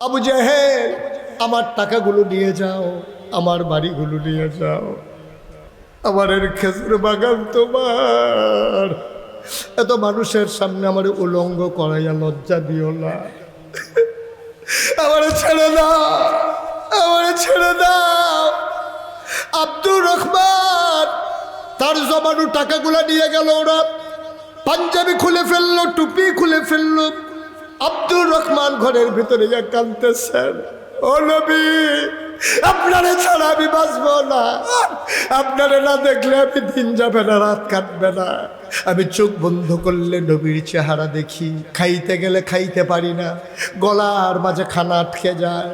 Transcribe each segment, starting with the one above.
আবু জাহেল, আমার টাকাগুলো নিয়ে যাও, আমার বাড়িগুলো নিয়ে যাও, আমার এর খেজুর বাগান তোমার। এত মানুষের সামনে আমার উলঙ্গ করাইয়া লজ্জা দিও না। আমার ছেড়ে দাও, আমার ছেড়ে দাও। আব্দুর রহমান তার জমানো টাকাগুলা নিয়ে গেল। ওরা পাঞ্জাবি খুলে ফেললো, টুপি খুলে ফেললো। আব্দুর রহমান ঘরের ভিতরে গিয়ে কাঁদতেছেন, ও নবী, আপনারে ছাড়া আমি বাঁচবো না। আপনারে না দেখলে আমি দিন যাবে না, রাত কাটবে না। আমি চোখ বন্ধ করলে নবীর চেহারা দেখি, খাইতে গেলে খাইতে পারি না, গলার মাঝে খানা আটকে যায়।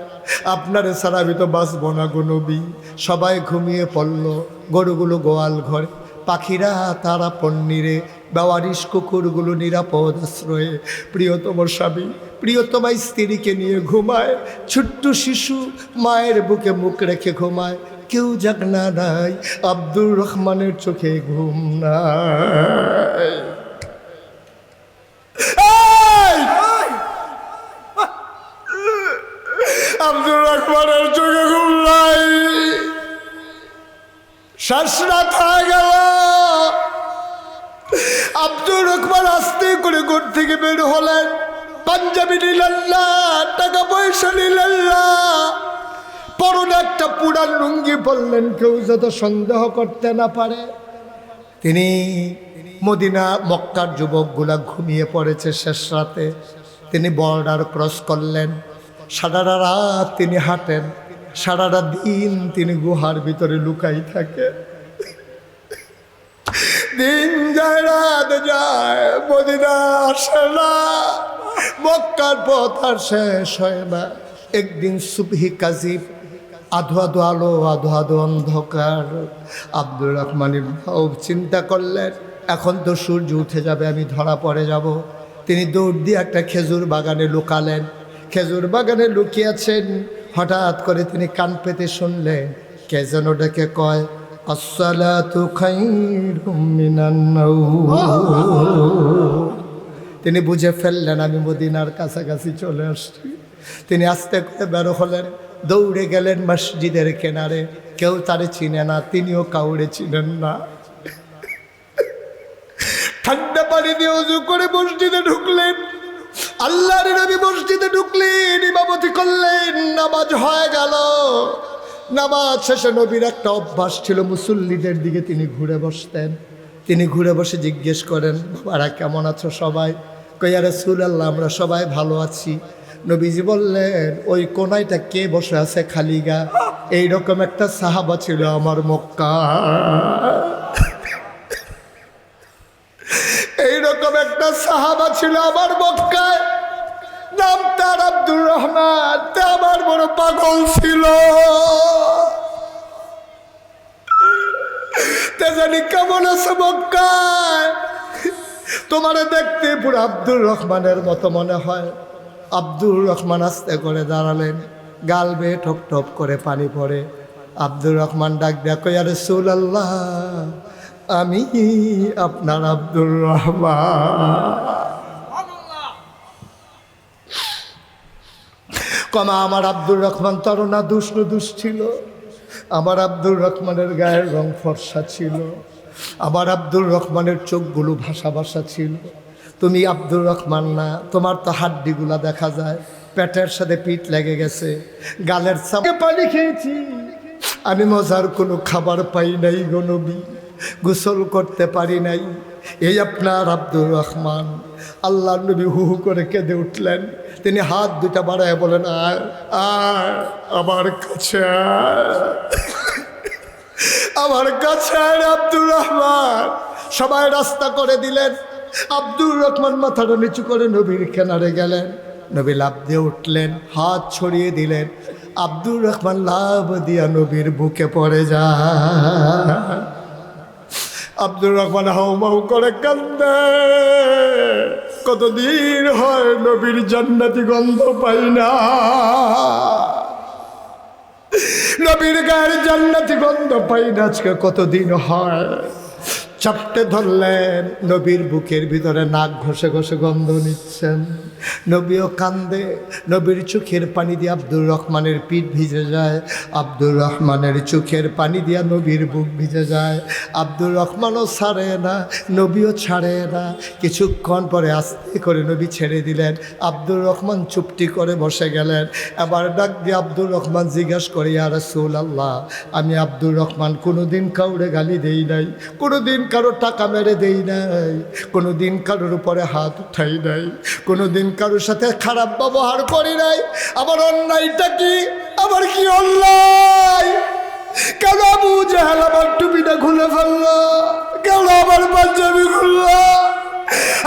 আপনারে ছাড়া আমি তো বাঁচবো না গো নবী। সবাই ঘুমিয়ে পড়ল, গরুগুলো গোয়াল ঘরে, পাখিরা তারা পন্নিরে, বেওয়ারিশ কুকুরগুলো নিরাপদ আশ্রয়ে। প্রিয়তম স্বামী প্রিয়তমা স্ত্রীকে নিয়ে ঘুমায়, ছোট্ট শিশু মায়ের বুকে মুখ রেখে ঘুমায়। কেউ জাগনা নাই, আব্দুর রহমানের চোখে ঘুম নাই। আব্দুর রহমানের চোখে ঘুম নাই। শ্বাসরাত হয়ে গেল। আব্দুর রহমান আস্তে করে ঘর থেকে বের হলেন। পাঞ্জাবি নিলেন না, টাকা পয়সা নিলেন না, পরনে একটা পুরান লুঙ্গি পরলেন, কেউ যত সন্দেহ করতে না পারে। তিনি মদিনা মক্কার যুবকগুলা ঘুমিয়ে পড়েছে শেষ রাতে, তিনি বর্ডার ক্রস করলেন। সারাটা রাত তিনি হাঁটেন, সারাটা দিন তিনি গুহার ভিতরে লুকাই থাকে। দিন যায় রাত যায়, মদিনা আসে না, মক্কার পথ আর শেষ হয় না। একদিন সুবহি কাজিব, আধো আধো আলো, আধো আধো অন্ধকার। আব্দুর রহমান চিন্তা করলেন, এখন তো সূর্য উঠে যাবে, আমি ধরা পড়ে যাব। তিনি দৌড় দিয়ে একটা খেজুর বাগানে লুকালেন। খেজুর বাগানে লুকিয়েছেন, হঠাৎ করে তিনি কান পেতে শুনলেন কে যেন ডেকে কয়, আসসালাতু খায়রুম মিনান নাওম। তিনি বুঝে ফেললেন আমি মদিনার কাছাকাছি চলে আসছি। তিনি আস্তে করে বের হলেন, দৌড়ে গেলেন মসজিদের কিনারে। কেউ তারে চিনে না, তিনিও কাউরে চিনেন না। ঠান্ডা পানি দিয়ে ওযু করে মসজিদে ঢুকলেন। আল্লাহর নবী মসজিদে ঢুকলেন, ইমামতি করলেন, নামাজ হয়ে গেল। নামাজ শেষে নবীর একটা অভ্যাস ছিল, মুসল্লিদের দিকে তিনি ঘুরে বসতেন। তিনি ঘুরে বসে জিজ্ঞেস করেন, বাবারা কেমন আছো সবাই? কই, ইয়া রাসূলুল্লাহ, আমরা সবাই ভালো আছি। নবীজি বললেন, ওই কোনায়টা কে বসে আছে খালি গা? এইরকম একটা সাহাবা ছিল আমার মক্কা, এইরকম একটা সাহাবা ছিল আমার মক্কায়, নাম তার আব্দুর রহমান। তা আমার বড় পাগল ছিল, তে জানি কেমন আছে মক্কায়। তোমার দেখতে পুরো আব্দুর রহমানের মতো মনে হয়। আব্দুর রহমান আস্তে করে দাঁড়ালেন, গাল বেয়ে ঠপ ঠপ করে পানি পড়ে। আব্দুর রহমান ডাক দেখো, ইয়া রাসূলুল্লাহ, আমি আপনার আব্দুর রহমান। কমা আমার আব্দুর রহমান তরুণা দুষ ছিল। আমার আব্দুর রহমানের গায়ের রং ফর্সা ছিল। আমার আব্দুর রহমানের চোখগুলো ভাসা ভাসা ছিল। তুমি আব্দুর রহমান না, তোমার তো হাড্ডিগুলা দেখা যায়, পেটের সাথে পিঠ লেগে গেছে, গালের সামনে পানি খেয়েছি আমি, মজার কোনো খাবার পাই নাই গো নবী, গোসল করতে পারি নাই। এই আপনার আব্দুর রহমান। আল্লাহর নবী হু হু করে কেঁদে উঠলেন। তিনি হাত দুটা বাড়ায় বলেন, আয় আয় আমার কাছে আয়, আমার কাছে আয় আব্দুর রহমান। সবাই রাস্তা করে দিলেন। আব্দুর রহমান মাথাটা নিচু করে নবীর কিনারে গেলেন। নবী লাফ দিয়ে উঠলেন, হাত ছড়িয়ে দিলেন। আব্দুর রহমান লাফ দিয়া নবীর বুকে পড়ে যায়। আব্দুর রহমান হাউমাউ করে কান্দে, কতদিন হয় নবীর জান্নাতি গন্ধ পাই না, নবীর গায়ের জান্নাতি গন্ধ পাই না, আজকে কতদিন হয়। চাপটে ধরলেন, নবীর বুকের ভিতরে নাক ঘষে ঘষে গন্ধ নিচ্ছেন। নবীও কান্দে, নবীর চোখের পানি দিয়ে আব্দুর রহমানের পিঠ ভিজে যায়, আব্দুর রহমানের চোখের পানি দিয়া নবীর বুক ভিজে যায়। আব্দুর রহমানও ছাড়ে না, নবীও ছাড়ে না। কিছুক্ষণ পরে আস্তে করে নবী ছেড়ে দিলেন। আব্দুর রহমান চুপটি করে বসে গেলেন। এবার ডাক দিয়ে আব্দুর রহমান জিজ্ঞাসা করে, ইয়া রাসূলুল্লাহ, আমি আব্দুর রহমান কোনোদিন কাউরে গালি দেই নাই, কোনোদিন কারো টাকা মেরে দেই নাই, কোনোদিন কারোর উপরে হাত উঠাই নাই, কোনোদিন কারোর সাথে খারাপ ব্যবহার করি নাই। আমার অন্যায়টা কি? আমার কি অন্যায়? কেন আবু জাহেল আমার টুপিটা খুলে ফেললো? কেন আমার পাঞ্জাবি খুললো?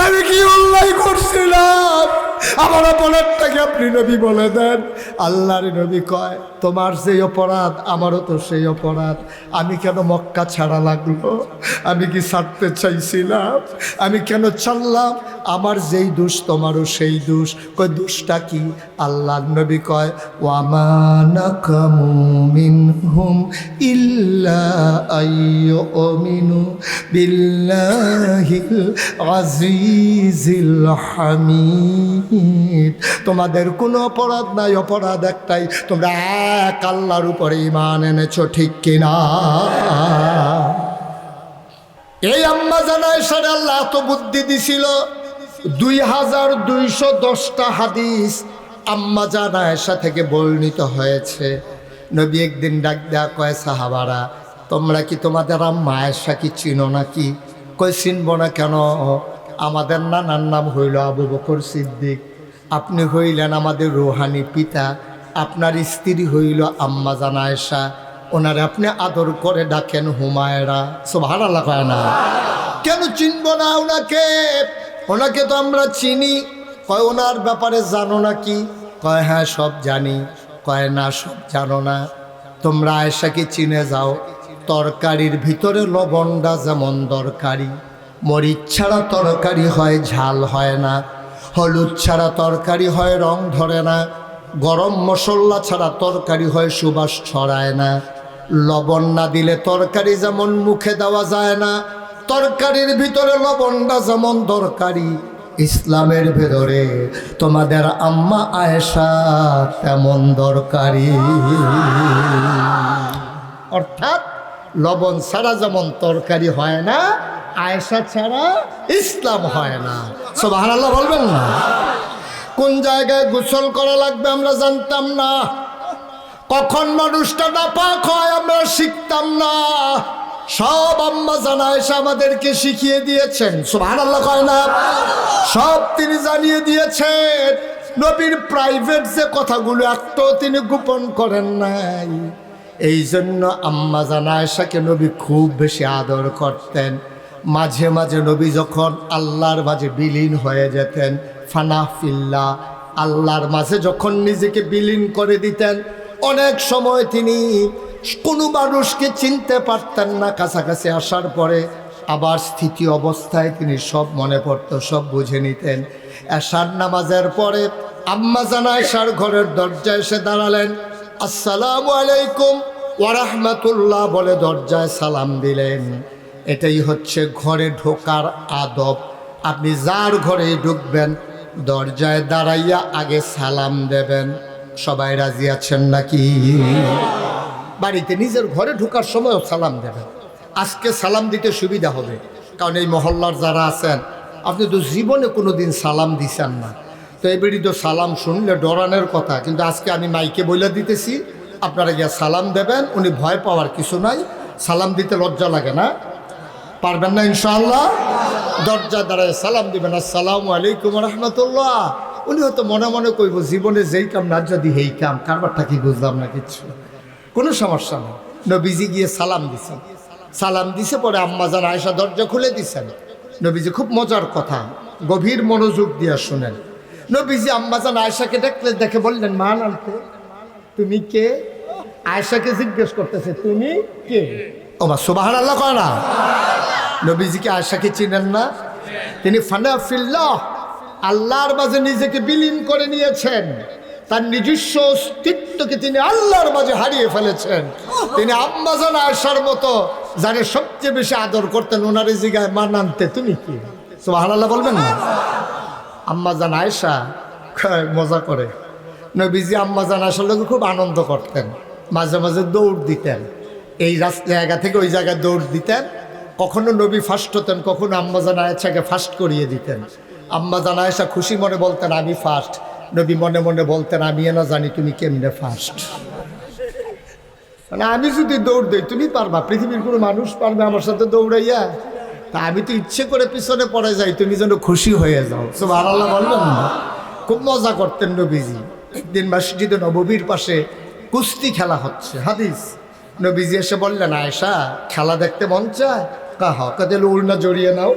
আমি কি অন্যায় করছিলাম? আমার অপরাধটাকে আপনি নবী বলে দেন। আল্লাহর নবী কয়, তোমার যেই অপরাধ আমারও তো সেই অপরাধ। আমি কেন মক্কা ছাড়া লাগলো? আমি কি ছাড়তে চাইছিলাম? আমি কেন ছাড়লাম? আমার যেই দোষ তোমারও সেই দোষ। কয় দোষটা কি? আল্লাহর নবী কয়, ওয়ামা নাকামু মিনহুম ইল্লা আইয়ুমিনু বিল্লাহিল আজিজিল হামিদ। তোমাদের কোনো অপরাধ নাই, অপরাধ একটাই, তোমরা এক আল্লাহর উপরে ঈমান এনেছো, ঠিক কিনা? এই আম্মা জানায় সারে আল্লাহ এত বুদ্ধি দিছিল। 2210টা হাদিস আম্মা জান আয়েশা থেকে বর্ণিত হয়েছে। নবী একদিন ডাক দেয়া কয়, সাহাবারা তোমরা কি তোমাদের আম্মা আয়েশা কি চিনো নাকি? কই চিনব না কেন? আমাদের নানার নাম হইল আবু বকর সিদ্দিক, আপনি হইলেন আমাদের রুহানি পিতা, আপনার স্ত্রী হইল আম্মা জান আয়েশা, ওনারে আপনি আদর করে ডাকেন হুমায়রা। সুবহানাল্লাহ কয় না? কেন চিনব না ওনাকে? ওনাকে তো আমরা চিনি। কয় ওনার ব্যাপারে জানো নাকি? কয় হ্যাঁ সব জানি। কয় না সব জানো না। তোমরা আয়েশাকে চিনে যাও, তরকারির ভিতরে লবণটা যেমন দরকারি, মরিচ ছাড়া তরকারি হয় ঝাল হয় না, হলুদ ছাড়া তরকারি হয় রং ধরে না, গরম মশলা ছাড়া তরকারি হয় সুবাস ছড়ায় না, লবণ না দিলে তরকারি যেমন মুখে দেওয়া যায় না, তরকারির ভিতরে লবণটা যেমন দরকারি, ইসলামের ভেতরে তোমাদের আম্মা আয়েশা তেমন দরকারি। অর্থাৎ লবণ ছাড়া যেমন তরকারি হয় না, আয়েশা ছাড়া ইসলাম হয় না। সুবহানাল্লাহ বলবেন না? কোন জায়গায় গোসল করা লাগবে আমরা জানতাম না, কখন মানুষটা নাপাক হয় আমরা শিখতাম না, সব আম্মা জান আয়েশা আমাদেরকে শিখিয়ে দিয়েছেন। সুবহানাল্লাহ কয় না? সব তিনি জানিয়ে দিয়েছেন। নবীর প্রাইভেট যে কথাগুলো একটাও তিনি গোপন করেন নাই। এই জন্য আম্মা জান আয়েশাকে নবী খুব বেশি আদর করতেন। মাঝে মাঝে নবী যখন আল্লাহর মাঝে বিলীন হয়ে যেতেন, ফানা ফিল্লাহ, আল্লাহর মাঝে যখন নিজেকে বিলীন করে দিতেন, অনেক সময় তিনি কোনো মানুষকে চিনতে পারতেন না। কাছাকাছি আসার পরে আবার স্থিতি অবস্থায় তিনি সব মনে পড়ত, সব বুঝে নিতেন। এশার নামাজের পরে আম্মা জান আয়েশার ঘরের দরজায় এসে দাঁড়ালেন, আসসালামু আলাইকুম ওয়া রাহমাতুল্লাহ বলে দরজায় সালাম দিলেন। এটাই হচ্ছে ঘরে ঢোকার আদব। আপনি যার ঘরে ঢুকবেন দরজায় দাঁড়াইয়া আগে সালাম দেবেন। সবাই রাজি আছেন নাকি? বাড়িতে নিজের ঘরে ঢোকার সময়ও সালাম দেবেন। আজকে সালাম দিতে সুবিধা হবে, কারণ এই মহল্লার যারা আছেন আপনি তো জীবনে কোনো দিন সালাম দিছেন না, তো এবারই তো সালাম শুনলে ডরানোর কথা, কিন্তু আজকে আমি মাইকে বলে দিতেছি, আপনারা গিয়া সালাম দেবেন। উনি ভয় পাওয়ার কিছু নাই, সালাম দিতে লজ্জা লাগে না? পারবেন না ইনশাআল্লাহ? দরজা দাঁড়ায় সালাম দিবেন, আসসালামু আলাইকুম রহমতুল্লাহ। উনি হয়তো মনে মনে কইব জীবনে যেই কাম না যদি এই কাম, কারবারটা কি বুঝলাম না কিচ্ছু, কোনো সমস্যা নেই। নবীজি গিয়ে সালাম দিছেন, সালাম দিছে পরে আম্মা জান আয়েশা দরজা খুলে দিছেন। নবীজি খুব মজার কথা, গভীর মনোযোগ দিয়ে শোনেন। নবীজি আম্মা জান আয়েশাকে দেখে বললেন, মা নামতে তুমি কে? আয়েশাকে জিজ্ঞেস করতেছে তুমি কে? ও মা সুবহানাল্লাহ কয় না? নবীজিকে আয়েশাকে চিনেন না? তিনি ফানা ফিল্লাহ, আল্লাহর মাঝে নিজেকে বিলীন করে নিয়েছেন। তার নিজস্ব অস্তিত্বকে তিনি আল্লাহর মাঝে হারিয়ে ফেলেছেন। তিনি আম্মা জান আয়েশার মতো যারে সবচেয়ে বেশি আদর করতেন ওনারে জিগায় মা নামতে তুমি কি সুবহানাল্লাহ বলবেন না? আম্মা জান আয়েশা মজা করে নবীজি আম্মা জান আয়েশার লোক খুব আনন্দ করতেন, মাঝে মাঝে দৌড় দিতেন, এই জায়গা থেকে ওই জায়গায় দৌড় দিতেন। কখনো নবী ফার্স্ট হতেন, কখনো আম্মা জান আয়েশাকে ফার্স্ট করিয়ে দিতেন। আম্মা জান আয়েশা খুশি মনে বলতেন আমি ফার্স্ট, নবী মনে মনে বলতেন আমি না জানি তুমি কেমনে ফার্স্ট। মানে আমি যদি দৌড় দিই তুমি পারবা, পৃথিবীর কোনো মানুষ পারবে আমার সাথে দৌড়াইয়া? তা আমি তো ইচ্ছে করে পিছনে পড়ে যাই, তুমি যেন খুশি হয়ে যাও। সুবহানাল্লাহ বলবেন না? খুব মজা করতেন নবীজি। একদিন মসজিদে নববীর পাশে কুস্তি খেলা হচ্ছে, হাদিস। নবীজি এসে বললেন আয়েশা খেলা দেখতে মন চায়? কাদের উড়না জড়িয়ে নাও।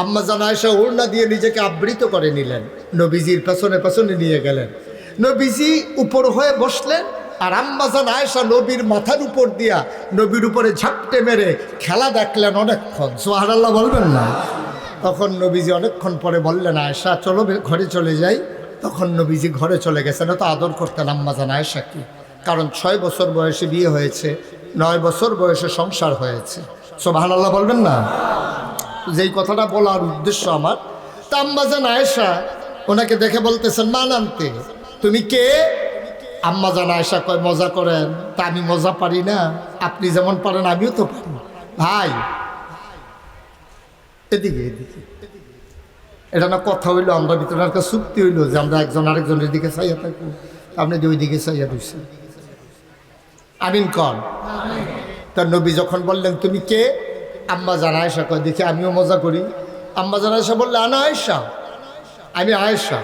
আম্মা জান আয়েশা উড়না দিয়ে নিজেকে আবৃত করে নিলেন, নবীজির পেছনে পেছনে নিয়ে গেলেন। নবীজি উপর হয়ে বসলেন আর আম্মা জান আয়েশা নবীর মাথার উপর দিয়া নবীর উপরে ঝাপটে মেরে খেলা দেখলেন অনেকক্ষণ। সুবহানাল্লাহ বলবেন না? তখন নবীজি অনেকক্ষণ পরে বললেন আয়েশা চলো ঘরে চলে যাই। তখন নবীজি ঘরে চলে গেছেন। তো আদর করতেন আম্মা জান আয়েশা কি, কারণ 6 বছর বয়সে বিয়ে হয়েছে, 9 বছর বয়সে সংসার হয়েছে। সুবহানাল্লাহ বলবেন না? যেই কথাটা বলার উদ্দেশ্য আমার, তা আম্মা জান আয়েশা ওনাকে দেখে বলতেছেন মা নামতে তুমি কে? আম্মা জান আয়েশা কয় মজা করেন? তা আমি মজা পারি না? আপনি যেমন পারেন আমিও তো পারি। ভাই এদিকে এদিকে, এটা না কথা হইলো, আমরা ভিতরে একটা চুক্তি হইলো যে আমরা একজন আরেকজনের দিকে চাইয়া থাকবো, আপনি ওই দিকে চাইয়া দিচ্ছেন। আমিন কন। তার নবী যখন বললেন তুমি কে, আম্মা জান আয়েশা কয় দেখি আমিও মজা করি। আম্মা জান আয়েশা বললে আনা আয়েশা, আমি আয়েশা।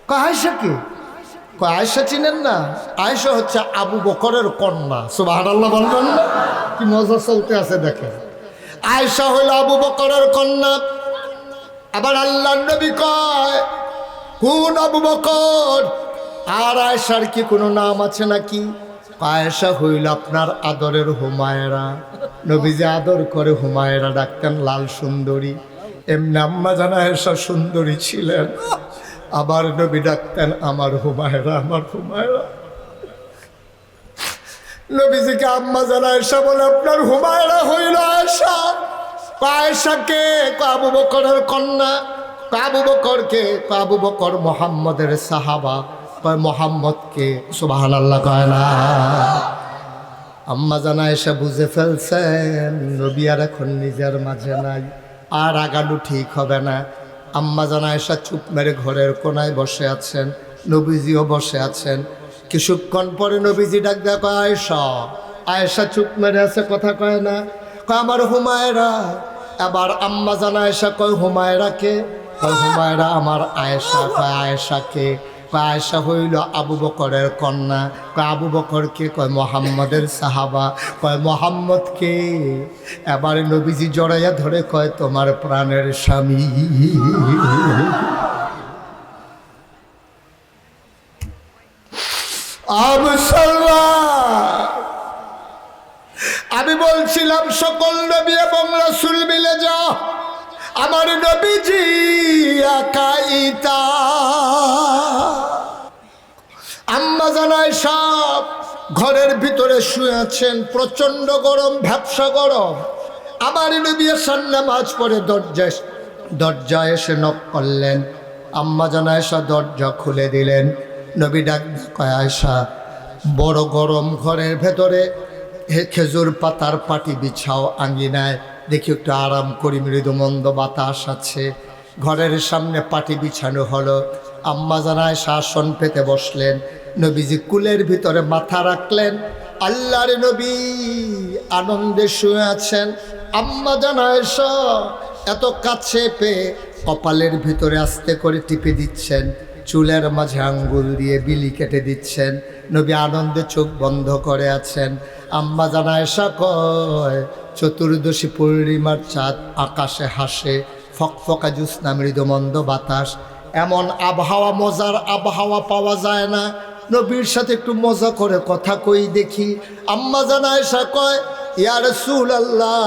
কয় আয়েশা কে? কয় আয়েশা চিনেন না? আয়েশা হচ্ছে আবু বকরের কন্যা। সুবহানাল্লাহ বলবেন না? কি মজা চলতে আছে দেখেন। আয়েশা হইল আবু বকরের কন্যা। আবার আল্লাহর নবী কয় কোন আবু বকর? আর আয়েশার কি কোনো নাম আছে নাকি? আয়েশা হইল আপনার আদরের হুমায়রা। নবীজি আদর করে হুমায়রা ডাকতেন, লাল সুন্দরী। এমনি আম্মা জান আয়েশা সুন্দরী ছিলেন, আবার নবী ডাকতেন আমার হুমায়রা, আমার হুমায়রা। নবীজিকে আম্মা জান আয়েশা বলে আপনার হুমায়রা হইল আয়েশা। আয়েশা কে? আবু বকরের কন্যা। আবু বকর কে? আবু বকর মুহাম্মদের সাহাবা। কয় মোহাম্মদ কে? সুবহানাল্লাহ কয় না। আম্মা জান আয়েশা বুঝে ফেলছেন নবী আর এখন নিজের মাঝে নাই, আর আগানো ঠিক হবে না। আম্মা জান আয়েশা চুপ মেরে ঘরের কোনায় বসে আছেন, নবীজিও বসে আছেন। কিছুক্ষণ পরে নবীজি ডাক দেয় কয় আয়েশা। আয়েশা চুপ মেরে আছে, কথা কয় না। কয় আমার হুমায়রা। এবার আম্মা জান আয়েশা কয় হুমায়রা কে? কয় হুমায়রা আমার আয়েশা। কয় আয়েশা কে? কয় আয়েশা হইল আবু বকরের কন্যা। কয় আবু বকর কে? কয় মোহাম্মদের সাহাবা। কয় মোহাম্মদ কে? এবারে নবীজি জড়াইয়া ধরে কয় তোমার প্রাণের স্বামী। আমি বলছিলাম সকল নবী এবং রাসূল মিলে যাও, আমার নবীজি একাইতা। আম্মা জান আয়েশা ঘরের ভিতরে শুয়ে আছেন, প্রচন্ড গরম, ভ্যাপসা গরম। আমার নবী এসার নামাজ পড়ে দরজায় এসে নক করলেন। আম্মা জান আয়েশা দরজা খুলে দিলেন। নবী ডাক কয় আয়েশা বড় গরম, ঘরের ভেতরে খেজুর পাতার পাটি বিছাও আঙ্গিনায়, দেখি একটু আরাম করি, মৃদু মন্দ বাতাস আছে। ঘরের সামনে পাটি বিছানো হলো। আম্মা জান আয়েশা আসন পেতে বসলেন। নবীজি কুলের ভিতরে মাথা রাখলেন। আল্লাহর নবী আনন্দে শুয়ে আছেন। আম্মা জান আয়েশা এত কাছে পেয়ে কপালের ভিতরে আস্তে করে টিপে দিচ্ছেন, চুলের মাঝে আঙ্গুল দিয়ে বিলি কেটে দিচ্ছেন। নবী আনন্দে চোখ বন্ধ করে আছেন। আম্মা জান আয়েশা কয় চতুর্দশী পূর্ণিমার চাঁদ আকাশে হাসে, ফকফকা জ্যোৎস্না, মৃদুমন্দ বাতাস। এমন আবহাওয়া, মজার আবহাওয়া পাওয়া যায় না। নবীর সাথে একটু মজা করে কথা কই দেখি। আম্মা জান আয়েশা কয় ইয়া রাসূলুল্লাহ,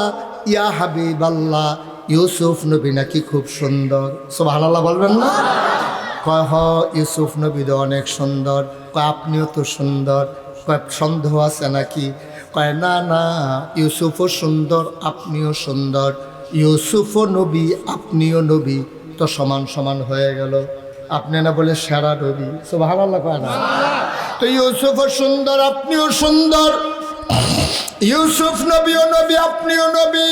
ইয়া হাবিবাল্লাহ, ইউসুফ নবী নাকি খুব সুন্দর। সুবহানাল্লাহ বলবেন না? কয় হ ইউসুফ নবী তো অনেক সুন্দর। কয় আপনিও তো সুন্দর। কয় সন্দেহ আছে নাকি? কয় না না, ইউসুফও সুন্দর, আপনিও সুন্দর, ইউসুফও নবী, আপনিও নবী, তো সমান সমান হয়ে গেল। আপনি না বলে সেরা নবী, সুবহানাল্লাহ কয় না? তো ইউসুফও সুন্দর, আপনিও সুন্দর, ইউসুফ নবীও নবী, আপনিও নবী,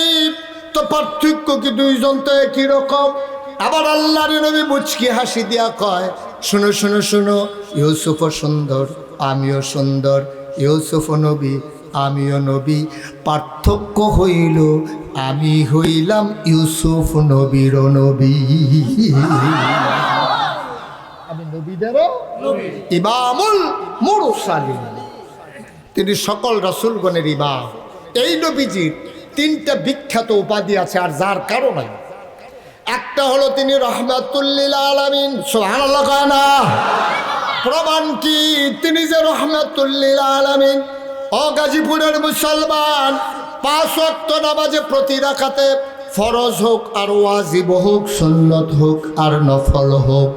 তো পার্থক্য কি? দুইজন তো একই রকম। আবার আল্লাহর নবী মুচকি হাসি দিয়া কয়, শুনো শুনো শুনো, ইউসুফও সুন্দর, আমিও সুন্দর, ইউসুফও নবী, আমিও নবী, পার্থক্য হইল আমি হইলাম ইউসুফ নবীর নবী। আমি নবীদেরও ইমামুল মুরসালিন, তিনি সকল রাসূলগণের ইমাম। এই নবীজির তিনটা বিখ্যাত উপাধি আছে, আর যার কারণ নাই। একটা হলো তিনি রহমাতুল লিল আলামিন, সুবহানাল্লাহ কয় না? প্রমাণ কি? তিনি যে রহমাতুল লিল আলামিন। ও গাজীপুরের মুসলমান, 5 ওয়াক্ত নামাজে প্রতি রাকাতে, ফরজ হোক আর ওয়াজিব হোক, সুন্নত হোক আর নফল হোক,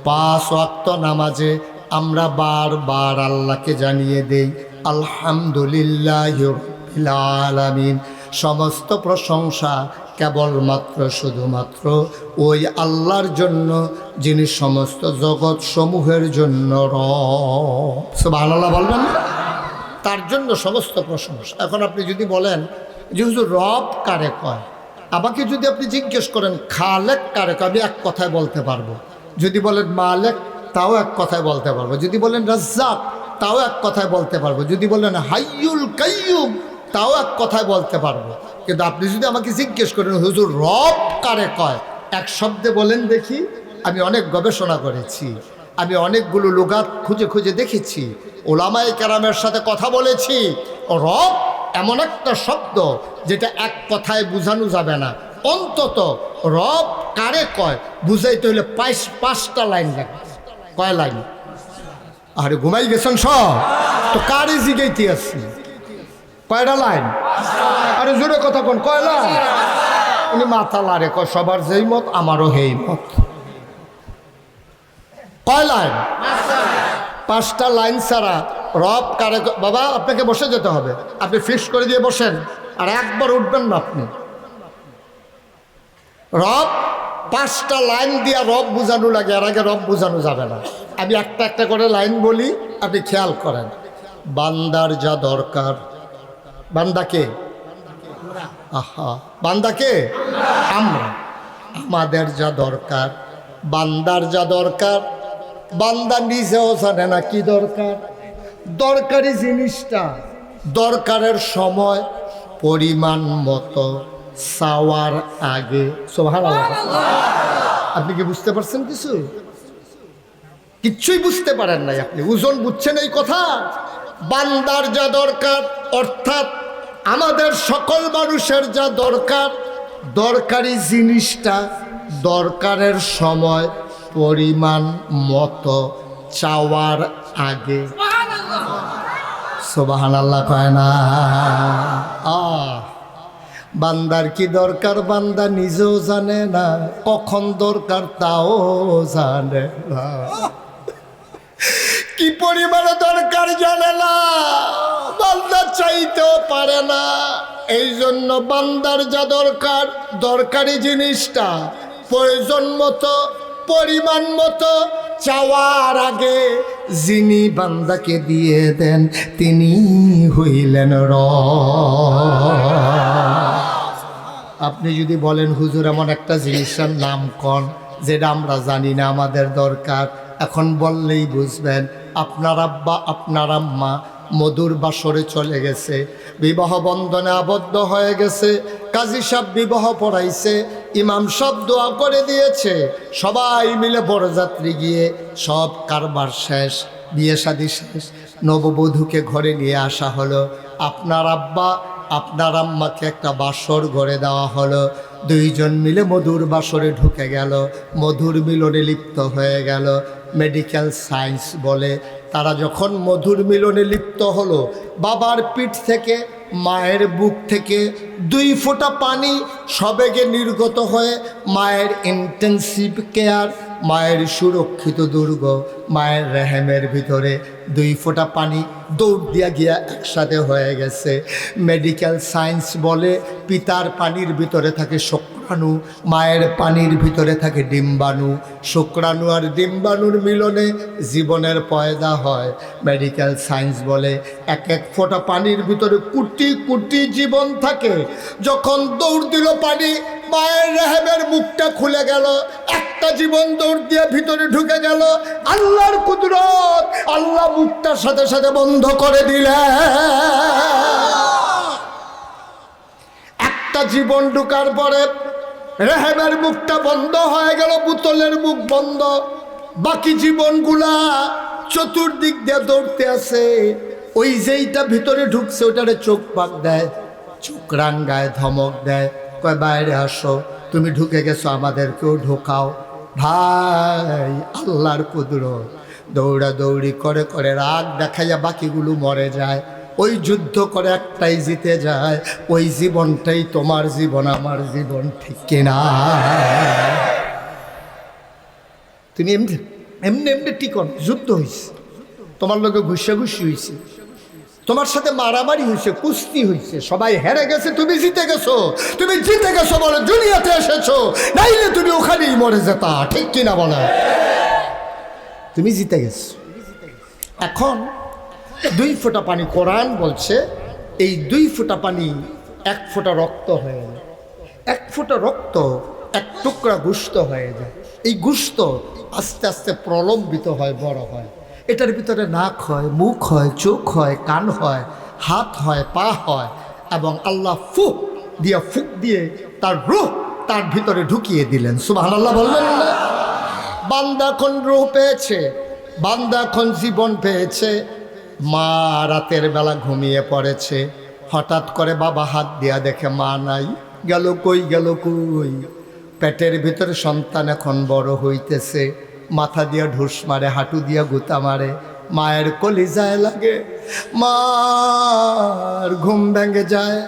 5 ওয়াক্ত নামাজে আমরা বারবার আল্লাহকে জানিয়ে দেই আলহামদুলিল্লাহি রাব্বিল আলামিন। সমস্ত প্রশংসা কেবলমাত্র শুধুমাত্র ওই আল্লাহর জন্য, যিনি সমস্ত জগৎ সমূহের জন্য রব। সুবহানাল্লাহ বলবেন না? তার জন্য সমস্ত প্রশংসা। এখন আপনি যদি বলেন যে হুজুর রব কারে কয়, আমাকে যদি আপনি জিজ্ঞেস করেন খালেক কারে কয়, আমি এক কথায় বলতে পারবো। যদি বলেন মালেক, তাও এক কথায় বলতে পারবো। যদি বলেন রাজ্জাক, তাও এক কথায় বলতে পারবো। যদি বলেন হাইয়ুল কাইয়ুম, তাও এক কথায় বলতে পারবো। কিন্তু আপনি যদি আমাকে জিজ্ঞেস করেন হুজুর রব কারে কয়, এক শব্দে বলেন দেখি। আমি অনেক গবেষণা করেছি, আমি অনেকগুলো লুগাত খুঁজে খুঁজে দেখেছি, ওলামায়ে কেরামের সাথে কথা বলেছি। রব এমন একটা শব্দ যেটা এক কথায় বোঝানো যাবে না। অন্তত রব কারে কয় বুঝাইতে হলে 5টা লাইন লাগে। কয় লাইন? আরে ঘুমাই গেছেন সব তো, কারে জিগাইতে আসছি? কয়টা লাইন? আরে জোরে কথা কোন, কয় লাইন? উনি মাথা লারে কয় সবার যেই মত, আমারও হেই মত। কয় লাইন? 5টা লাইন ছাড়া রব কারে। বাবা আপনাকে বসে যেতে হবে, আপনি ফিক্স করে দিয়ে বসেন, আর একবার উঠবেন না আপনি। রব 5টা লাইন দিয়া রব বুঝানো লাগে, আর আগে রব বুঝানো যাবে না। আমি একটা একটা করে লাইন বলি, আপনি খেয়াল করেন। বান্দার যা দরকার, বান্দাকে, আহা বান্দাকে আমরা, আমাদের যা দরকার, বান্দার যা দরকার, বান্দা নিজেও জানে না কি দরকার। দরকারি জিনিসটা দরকারের সময় পরিমাণ মতো চাওয়ার আগে। সুবহানাল্লাহ। আপনি কি বুঝতে পারছেন? কিচ্ছুই বুঝতে পারেন নাই আপনি। ওজন বুঝছেন এই কথা? বান্দার যা দরকার, অর্থাৎ আমাদের সকল মানুষের যা দরকার, দরকারি জিনিসটা দরকারের সময় পরিমাণ মতো চাওয়ার আগে। সুবহানাল্লাহ কয় না? বান্দার কি দরকার বান্দা নিজেও জানে না, কখন দরকার তাও জানে না, কি পরিমাণে দরকার জানে না, বান্দা চাইতেও পারে না। এই জন্য বান্দার যা দরকার, দরকারি জিনিসটা প্রয়োজন মতো পরিমাণ মতো চাওয়ার আগে যিনি বান্দাকে দিয়ে দেন তিনি হইলেন রব। আপনি যদি বলেন হুজুর এমন একটা জিনিসের নাম কোন যেটা আমরা জানি না, আমাদের দরকার, এখন বললেই বুঝবেন। আপনার আব্বা আপনার আম্মা মধুর বাসরে চলে গেছে, বিবাহ বন্ধনে আবদ্ধ হয়ে গেছে, কাজী সাহেব বিবাহ পড়াইছে, ইমাম সাহেব দোয়া করে দিয়েছে, সবাই মিলে বরযাত্রী গিয়ে সব কারবার শেষ, বিয়ে শাদী শেষ, নববধূকে ঘরে নিয়ে আসা হলো। আপনার আব্বা আপনার আম্মাকে একটা বাসর ঘরে দেওয়া হলো, দুইজন মিলে মধুর বাসরে ঢুকে গেল, মধুর মিলনে লিপ্ত হয়ে গেল। মেডিকেল সায়েন্স বলে তারা যখন মধুর মিলনে লিপ্ত হলো, বাবার পিঠ থেকে মায়ের বুক থেকে 2 ফোঁটা পানি সবেগে নির্গত হয়ে মায়ের ইন্টেন্সিভ কেয়ার, মায়ের সুরক্ষিত দুর্গ, মায়ের রেহেমের ভিতরে 2 ফোঁটা পানি দৌড় দিয়া গিয়া একসাথে হয়ে গেছে। মেডিকেল সায়েন্স বলে পিতার পানির ভিতরে থাকে শুক্রাণু, মায়ের পানির ভিতরে থাকে ডিম্বাণু। শুক্রাণু আর ডিম্বাণুর মিলনে জীবনের পয়দা হয়। মেডিকেল সায়েন্স বলে এক এক ফোঁটা পানির ভিতরে কোটি কোটি জীবন থাকে। যখন দৌড় দিল পানি, মায়ের রেহেমের মুখটা খুলে গেল, একটা জীবন দৌড় দিয়ে ভিতরে ঢুকে গেল। আল্লাহর কুদরত, আল্লাহ মুখটার সাথে সাথে বন্ধ করে দিলেন। একটা জীবন ঢুকার পরে রেহেমের মুখটা বন্ধ হয়ে গেল, বোতলের মুখ বন্ধ। বাকি জীবনগুলা চতুর্দিক দিয়ে দৌড়তে আছে। ওই যেইটা ভিতরে ঢুকছে ওটারে চোখ পাক দেয়, চোখ রাঙ্গায়, ধমক দেয়, কয় বাইরে আসো, তুমি ঢুকে গেছো, আমাদেরকেও ঢোকাও। ভাই, আল্লাহর কুদরত, দৌড়াদৌড়ি করে করে রাগ দেখাইয়া বাকিগুলো মরে যায়। ওই যুদ্ধ করে একটাই জিতে যায়, ওই জীবনটাই তোমার জীবন, আমার জীবন, ঠিক কিনা? তুমি এমনি এমনি এমনি টিকন, যুদ্ধ হয়েছে, তোমার লোকে ঘুষাঘুষি হয়েছে, তোমার সাথে মারামারি হয়েছে, কুস্তি হয়েছে, সবাই হেরে গেছে, তুমি জিতে গেছো। তুমি জিতে গেছো বলে দুনিয়াতে এসেছো, নাইলে তুমি ওখানেই মরে যেতা, ঠিক কিনা বলো? তুমি জিতে গেছো। এখন 2 ফোঁটা পানি, কোরআন বলছে এই 2 ফোঁটা পানি 1 ফোঁটা রক্ত হয়ে যায়। 1 ফোঁটা রক্ত 1 টুকরা গোশত হয়ে যায়। এই গোশত আস্তে আস্তে প্রলম্বিত হয়, বড় হয়। এটার ভিতরে নাক হয়, মুখ হয়, চোখ হয়, কান হয়, হাত হয়, পা হয়, এবং আল্লাহ ফুক দিয়ে তার রূহ তার ভিতরে ঢুকিয়ে দিলেন। সুবহানাল্লাহ বলবেন না? বান্দা এখন রূহ পেয়েছে, বান্দা এখন জীবন পেয়েছে। মা রাতের বেলা ঘুমিয়ে পড়েছে, হঠাৎ করে বাবা হাত দিয়া দেখে মা নাই। গেল কই, গেল কই? পেটের ভিতরে সন্তান এখন বড় হইতেছে, মাথা দিয়া ঢুস মারে, হাঁটু দিয়া গুতা মারে, মায়ের কলিজায় লাগে, মার ঘুম ভেঙে যায়।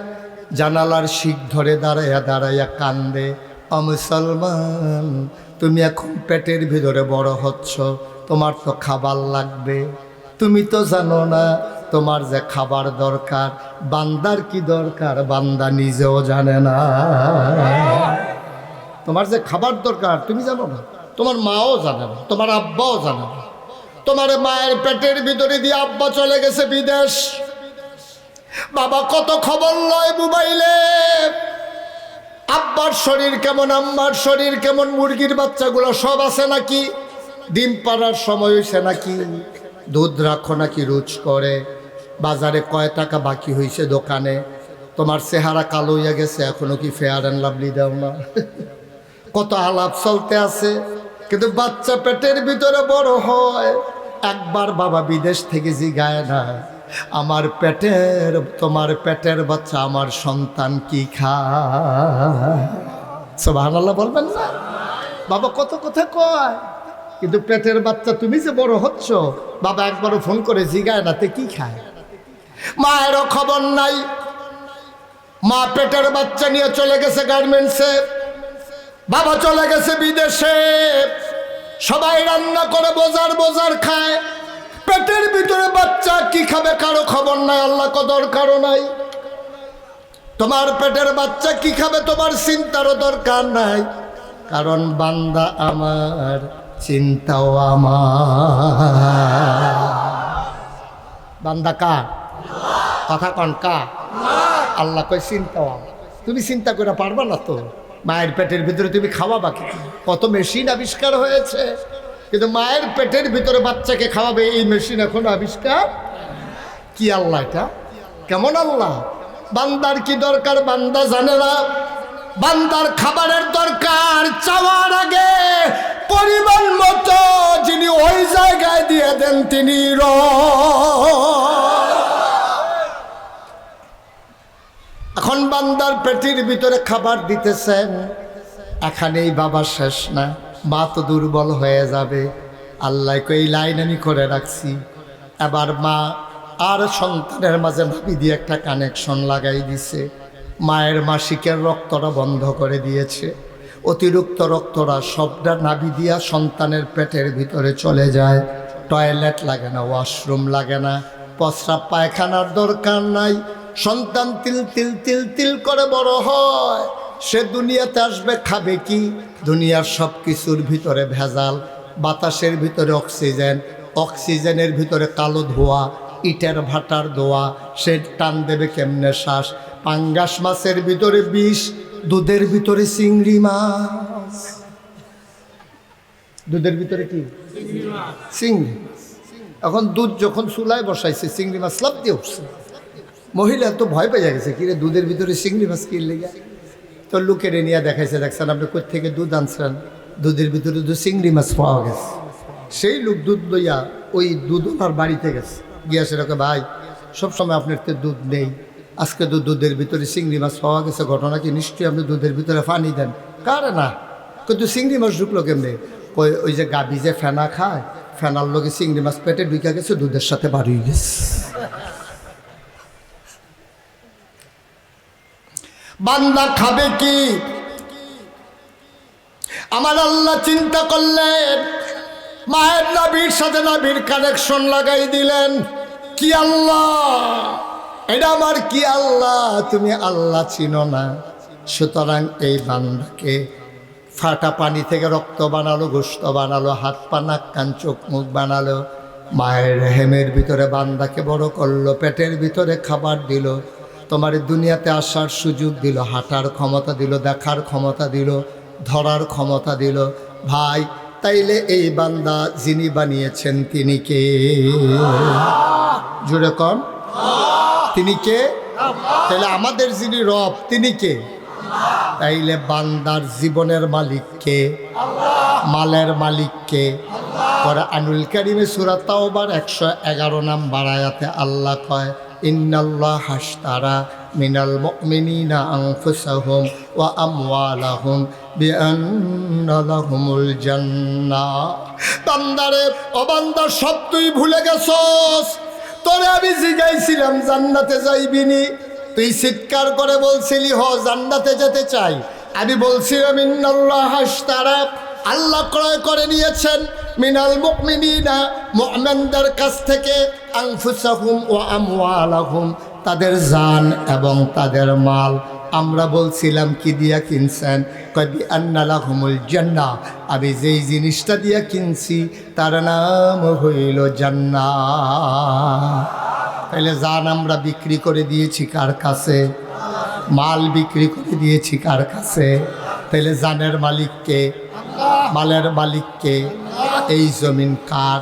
জানালার শিক ধরে দাঁড়াইয়া দাঁড়াইয়া কান্দে, ও মুসলমান, তুমি এখন পেটের ভিতরে বড় হচ্ছ, তোমার তো খাবার লাগবে। তুমি তো জানো না তোমার যে খাবার দরকার, বান্দার কি দরকার, বান্দা নিজেও জানে না। তোমার যে খাবার দরকার তুমি জানো না, তোমার মাও জানে না, তোমার আব্বাও জানে না। তোমার মায়ের পেটের ভিতরে দিয়ে আব্বা চলে গেছে বিদেশ, বাবা কত খবর লয় মোবাইলে, আব্বার শরীর কেমন, আম্মার শরীর কেমন, মুরগির বাচ্চাগুলো সব আছে নাকি, ডিম পাড়ার সময় হয়েছে নাকি, দুধ রাখো নাকি রুচ করে, বাজারে কয় টাকা বাকি হয়েছে দোকানে, তোমার চেহারা কালো হইয়া গেছে, এখনো কি ফেয়ার অ্যান্ড লাভলি দাও না? কত আলাপ চলতে আছে, কিন্তু বাচ্চা পেটের ভিতরে বড় হয়। একবার বাবা বিদেশ থেকে জিগায় না, আমার পেটের, তোমার পেটের বাচ্চা, আমার সন্তান কি খায়? সুবহানাল্লাহ বলবেন না? বাবা কত কথা কয়, কিন্তু পেটের বাচ্চা তুমি যে বড় হচ্ছ, বাবা একবারও ফোন করে জিগায় না তে কি খায়। মায়েরও খবর নাই, মা পেটের বাচ্চা নিয়ে চলে গেছে গার্মেন্টসে, বাবা চলে গেছে বিদেশে, সবাই রান্না করে বোজার বোজার খায়, পেটের ভিতরে বাচ্চা কি খাবে কারো খবর নাই, আল্লাহ কদর কারো নাই। তোমার পেটের বাচ্চা কি খাবে তোমার চিন্তারও দরকার নাই, কারণ বান্দা আমার, চিন্তাও আমার। বান্দা কা কথা কন কা? আল্লাহ কই চিন্তাও আমার। তুমি চিন্তা করে পারবা না তো, মায়ের পেটের ভিতরে তুমি খাওয়া বাকি, কত মেশিন আবিষ্কার হয়েছে, কিন্তু মায়ের পেটের ভিতরে বাচ্চাকে খাওয়াবে এই মেশিন এখনো আবিষ্কার কি? আল্লাহ এটা কেমন আল্লাহ? বান্দার কি দরকার বান্দা জানে না, বান্দার খাবারের দরকার চাওয়ার আগে পরিমাণ মতো যিনি ওই জায়গায় দিয়ে দেন তিনি এখন বান্দার পেটের ভিতরে খাবার দিতেছেন, এখানেই বাবা শেষ না, মা তো দুর্বল হয়ে যাবে। আল্লাহকে এই লাইন আমি করে রাখছি। এবার মা আর সন্তানের মাঝে নাভি দিয়ে একটা কানেকশন লাগাই দিছে, মায়ের মাসিকের রক্তটা বন্ধ করে দিয়েছে, অতিরিক্ত রক্তরা সবটা নাভি দিয়া সন্তানের পেটের ভিতরে চলে যায়। টয়লেট লাগে না, ওয়াশরুম লাগে না, প্রস্রাব পায়খানার দরকার নাই। সন্তান তিল তিল তিল তিল করে বড় হয়, সে দুনিয়াতে আসবে খাবে কি? দুনিয়ার সব কিছুর ভিতরে ভেজাল, বাতাসের ভিতরে অক্সিজেন, অক্সিজেনের ভিতরে কালো ধোঁয়া, ইটের ভাটার ধোঁয়া, সে টান দেবে কেমনে শ্বাস? পাঙ্গাস মাছের ভিতরে বিষ, দুধের ভিতরে চিংড়ি মাছ। দুধের ভিতরে কি? চিংড়ি। এখন দুধ যখন চুলায় বসাইছে, চিংড়ি মাছ লাফ দিয়ে উঠছে। মহিলা তো ভয় পেয়ে গেছে, কিরে দুধের ভিতরে চিংড়ি মাছ কি লেগে? তো লোকের নিয়ে দেখাইছে, দেখছেন আপনি কোথা থেকে দুধ আনছেন? দুধের ভিতরে তো চিংড়ি মাছ পাওয়া গেছে। সেই লোক দুধ লইয়া ওই দুধ ওনার বাড়িতে গেছে, গিয়া সেটাকে, ভাই সবসময় আপনার তো দুধ নেই, আজকে তো দুধের ভিতরে চিংড়ি মাছ পাওয়া গেছে, ঘটনা কি? নিশ্চয়ই আপনি দুধের ভিতরে পানি দেন। কারে না, কিন্তু চিংড়ি মাছ ঢুকলো কেমনে? ওই যে গাবি যে ফেনা খায়, ফেনার লোকে চিংড়ি মাছ পেটে ঢুকে গেছে, দুধের সাথে বাড়িয়ে গেছে। বান্দা খাবে কি? আমার আল্লাহ চিন্তা করলেন, মায়ের নাভির সাথে নাভির কানেকশন লাগাই দিলেন। কি আল্লাহ এটা? আমার কি আল্লাহ? তুমি আল্লাহ চিনো না। সুতরাং এই বান্দাকে ফাটা পানি থেকে রক্ত বানালো, গোশত বানালো, হাত পা নাক কান চোখ মুখ বানালো, মায়ের রেহেমের ভিতরে বান্দাকে বড় করলো, পেটের ভিতরে খাবার দিল, তোমার দুনিয়াতে আসার সুযোগ দিল, হাঁটার ক্ষমতা দিল, দেখার ক্ষমতা দিল, ধরার ক্ষমতা দিল। ভাই, তাইলে এই বান্দা যিনি বানিয়েছেন তিনি কে? জুড়ে কন, তিনি কে? তাইলে আমাদের যিনি রব তিনি কে? তাইলে বান্দার জীবনের মালিক কে? মালের মালিক কে? কোরআনুল কারীমে সূরা তাওবার 111 নম্বর আয়াতে আল্লাহ কয়, ইন্নাল্লাহ হাশতারা মিনাল মুমিনিনা আনফুসাহুম ওয়া আমওয়ালাহুম বিআন্না লাহুমুল জান্নাহ। বান্দারে, ও বান্দা, সব তুই ভুলে গেছস। তোরে আমি জিজ্ঞাইছিলাম জান্নাতে যাইবিনি, তুই চিৎকার করে বলছিলি হ জান্নাতে যেতে চাই। আমি বলছিলাম ইন্নাল্লাহ হাশতারা, আল্লাহ ক্রয় করে নিয়েছেন মিনাল মুমিনিনা, মুমিনদের কাছ থেকে, আনফুসাহুম ওয়া আমওয়ালাহুম, তাদের জান এবং তাদের মাল। আমরা বলছিলাম কি দিয়া কিনছেন? কয় বিআন্না লাহুমুল জান্নাহ, আমি যেই জিনিসটা দিয়া কিনছি তার নাম হইল জান্নাত। তাহলে জান আমরা বিক্রি করে দিয়েছি কার কাছে? মাল বিক্রি করে দিয়েছি কার কাছে? তাহলে জানের মালিককে, মালের মালিককে? এই জমিন কার?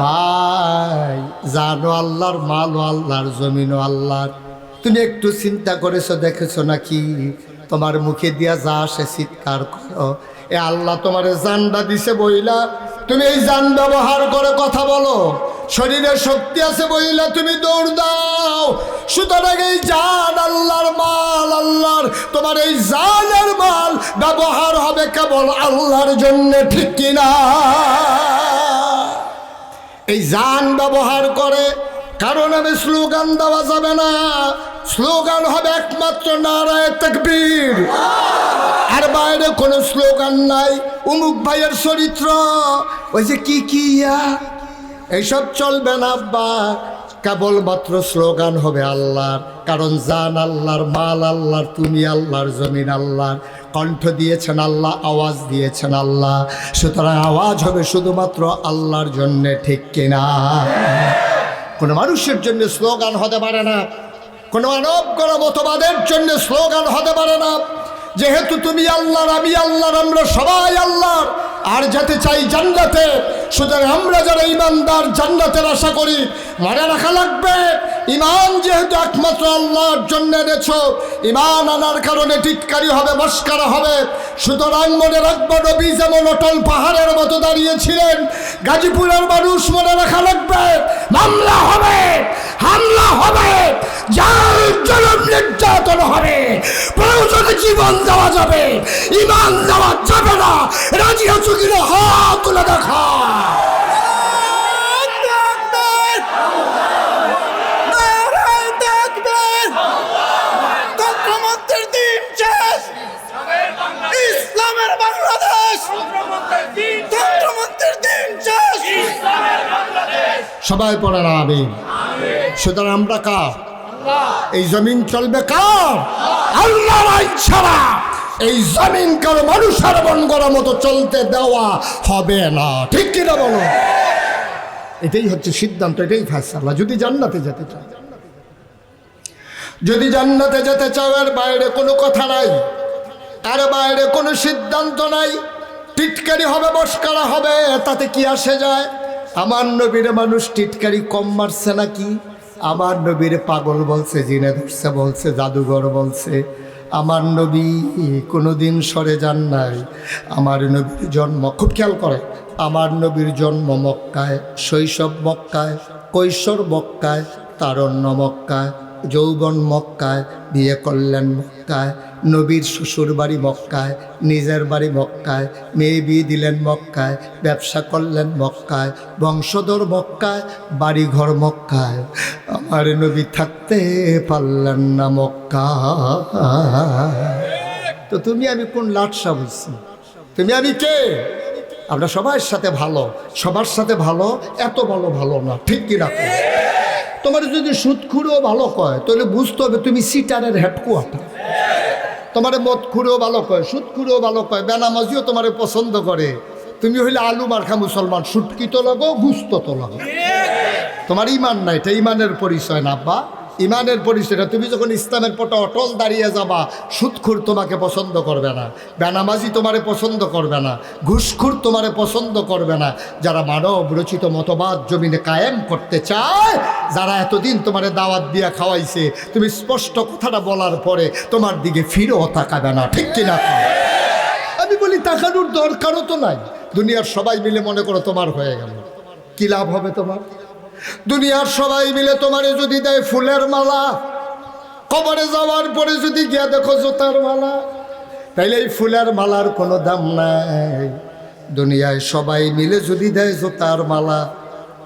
ভাই, জানো আল্লাহর, মালও আল্লাহর, জমিনও আল্লাহর। তুমি একটু চিন্তা করেছো, দেখেছো নাকি? তোমার মুখে দিয়া যা আসে চিৎকার করো। এ আল্লাহ তোমার জানটা দিছে বইলা তুমি এই জান ব্যবহার করে কথা বলো, শরীরে শক্তি আছে বইলা তুমি দৌড় দাও। সুতরাং এই জান আল্লাহর মাল, আল্লাহর। তোমার এই জানের মাল ব্যবহার হবে কেবল আল্লাহর জন্য, ঠিক কিনা? এই জান ব্যবহার করে কারণ আমি স্লোগান দেওয়া যাবে না। স্লোগান হবে একমাত্র নারায়ে তাকবীর, আর বাইরে কোনো স্লোগান নাই। উমুক ভাইয়ের চরিত্র, ওই যে কি এইসব চলবে না আব্বা। কেবলমাত্র স্লোগান হবে আল্লাহর, কারণ জান আল্লাহর, মাল আল্লাহর, তুমি আল্লাহর, জমিন আল্লাহর। কণ্ঠ দিয়েছেন আল্লাহ, আওয়াজ দিয়েছেন আল্লাহ, সুতরাং আওয়াজ হবে শুধুমাত্র আল্লাহর জন্যে, ঠিক কিনা? কোনো মানুষের জন্য স্লোগান হতে পারে না, কোনো মানব কোনো মতবাদের জন্য স্লোগান হতে পারে না। যেহেতু তুমি আল্লাহর, আমি আল্লাহর, আমরা সবাই আল্লাহর, আর যেতে চাই জান্নাতে। সুতরাং আমরা যারা ইমানদার জান্নাতের আশা করি, মনে রাখা লাগবে ইমান যেহেতু একমাত্র আল্লাহর জন্য এনেছ, ইমান আনার কারণে টিটকারি হবে, মস্কারা হবে। সুতরাং মনে রাখবো, নবী যেমন অটল পাহাড়ের মতো দাঁড়িয়েছিলেন, গাজীপুরের মানুষ মনে রাখা লাগবে মামলা হবে, হামলা হবে, জাল জুলুম নির্যাতন হবে, প্রয়োজনে জীবন দেওয়া যাবে, ইমান দেওয়া যাবে না। রাজি আছো কিনা? হাত তুলে দেখা। ইসলামের বাংলাদেশ, তন্ত্রমন্ত্রের দিন শেষ। সবাই পড়েন আমিন। সুতরাং আমরা কার? এই জমিন চলবে কার? আল্লাহর আইন ছাড়া এই জমিন কারো মানুষের মন গড়া মতো চলতে দেওয়া হবে না, ঠিক কিনা বলো? এটাই হচ্ছে সিদ্ধান্ত, এটাই ফায়সালা। যদি জান্নাতে যেতে চাও, যদি জান্নাতে যেতে চাও, এর বাইরে কোনো কথা নাই, এর বাইরে কোনো সিদ্ধান্ত নাই। টিটকারি হবে, মস্করা হবে, তাতে কি আসে যায়? আমার নবীর মানুষ টিটকারি কম মারছে নাকি? আমার নবীর পাগল বলছে, জিনে ধরছে বলছে, জাদুঘর বলছে। আমার নবী কোনোদিন সরে যান নাই। আমার নবীর জন্ম, খুব খেয়াল করে, আমার নবীর জন্ম মক্কায়, শৈশব মক্কায়, কৈশোর মক্কায়, তারণ্য মক্কায়, যৌবন মক্কায়, বিয়ে করলেন মক্কায়, নবীর শ্বশুর বাড়ি মক্কায়, নিজের বাড়ি মক্কায়, মেয়ে বিয়ে দিলেন মক্কায়, ব্যবসা করলেন মক্কায়, বংশধর মক্কায়, বাড়িঘর মক্কায়। আমার নবী থাকতে পারলেন না মক্কায়। তো তুমি আমি কোন লাটসা বলছি? তুমি আমি কে? আমরা সবার সাথে ভালো, সবার সাথে ভালো, এত ভালো ভালো না, ঠিক কিনা? তোমার যদি সুদখুরেও ভালো কয় তাহলে বুঝতে হবে তুমি সিটারের হেডকোয়ার্টার। তোমার মদখুরেও ভালো কয়, সুদখুরেও ভালো কয়, বেনামাজিও তোমারে পছন্দ করে, তুমি হইলে আলু মার্খা মুসলমান, সুটকি তো লাগো, গুস্ত তো লাগো। তোমার ইমান নাই, এটা ইমানের পরিচয় না আব্বা, ইমানের পরিচয়টা। তুমি যখন ইসলামের পটে অটল দাঁড়িয়ে যাবা, সুদখুর তোমাকে পছন্দ করবে না, বেনামাজি তোমারে পছন্দ করবে না, ঘুষখুর তোমারে পছন্দ করবে না। যারা মানব রচিত মতবাদ জমিনে কায়েম করতে চায়, যারা এতদিন তোমারে দাওয়াত দিয়া খাওয়াইছে, তুমি স্পষ্ট কথাটা বলার পরে তোমার দিকে ফিরেও তাকাবে না, ঠিক কিনা? আমি বলি তাকানোর দরকারও তো নাই। দুনিয়ার সবাই মিলে মনে করো তোমার হয়ে গেল, কি লাভ হবে তোমার? দুনিয়ার সবাই মিলে তোমারে যদি দেয় ফুলের মালা, কবরে যাওয়ার পরে যদি গিয়া দেখো জুতার মালা, তাইলে এই ফুলের মালার কোনো দাম নাই। দুনিয়ায় সবাই মিলে যদি দেয় জুতার মালা,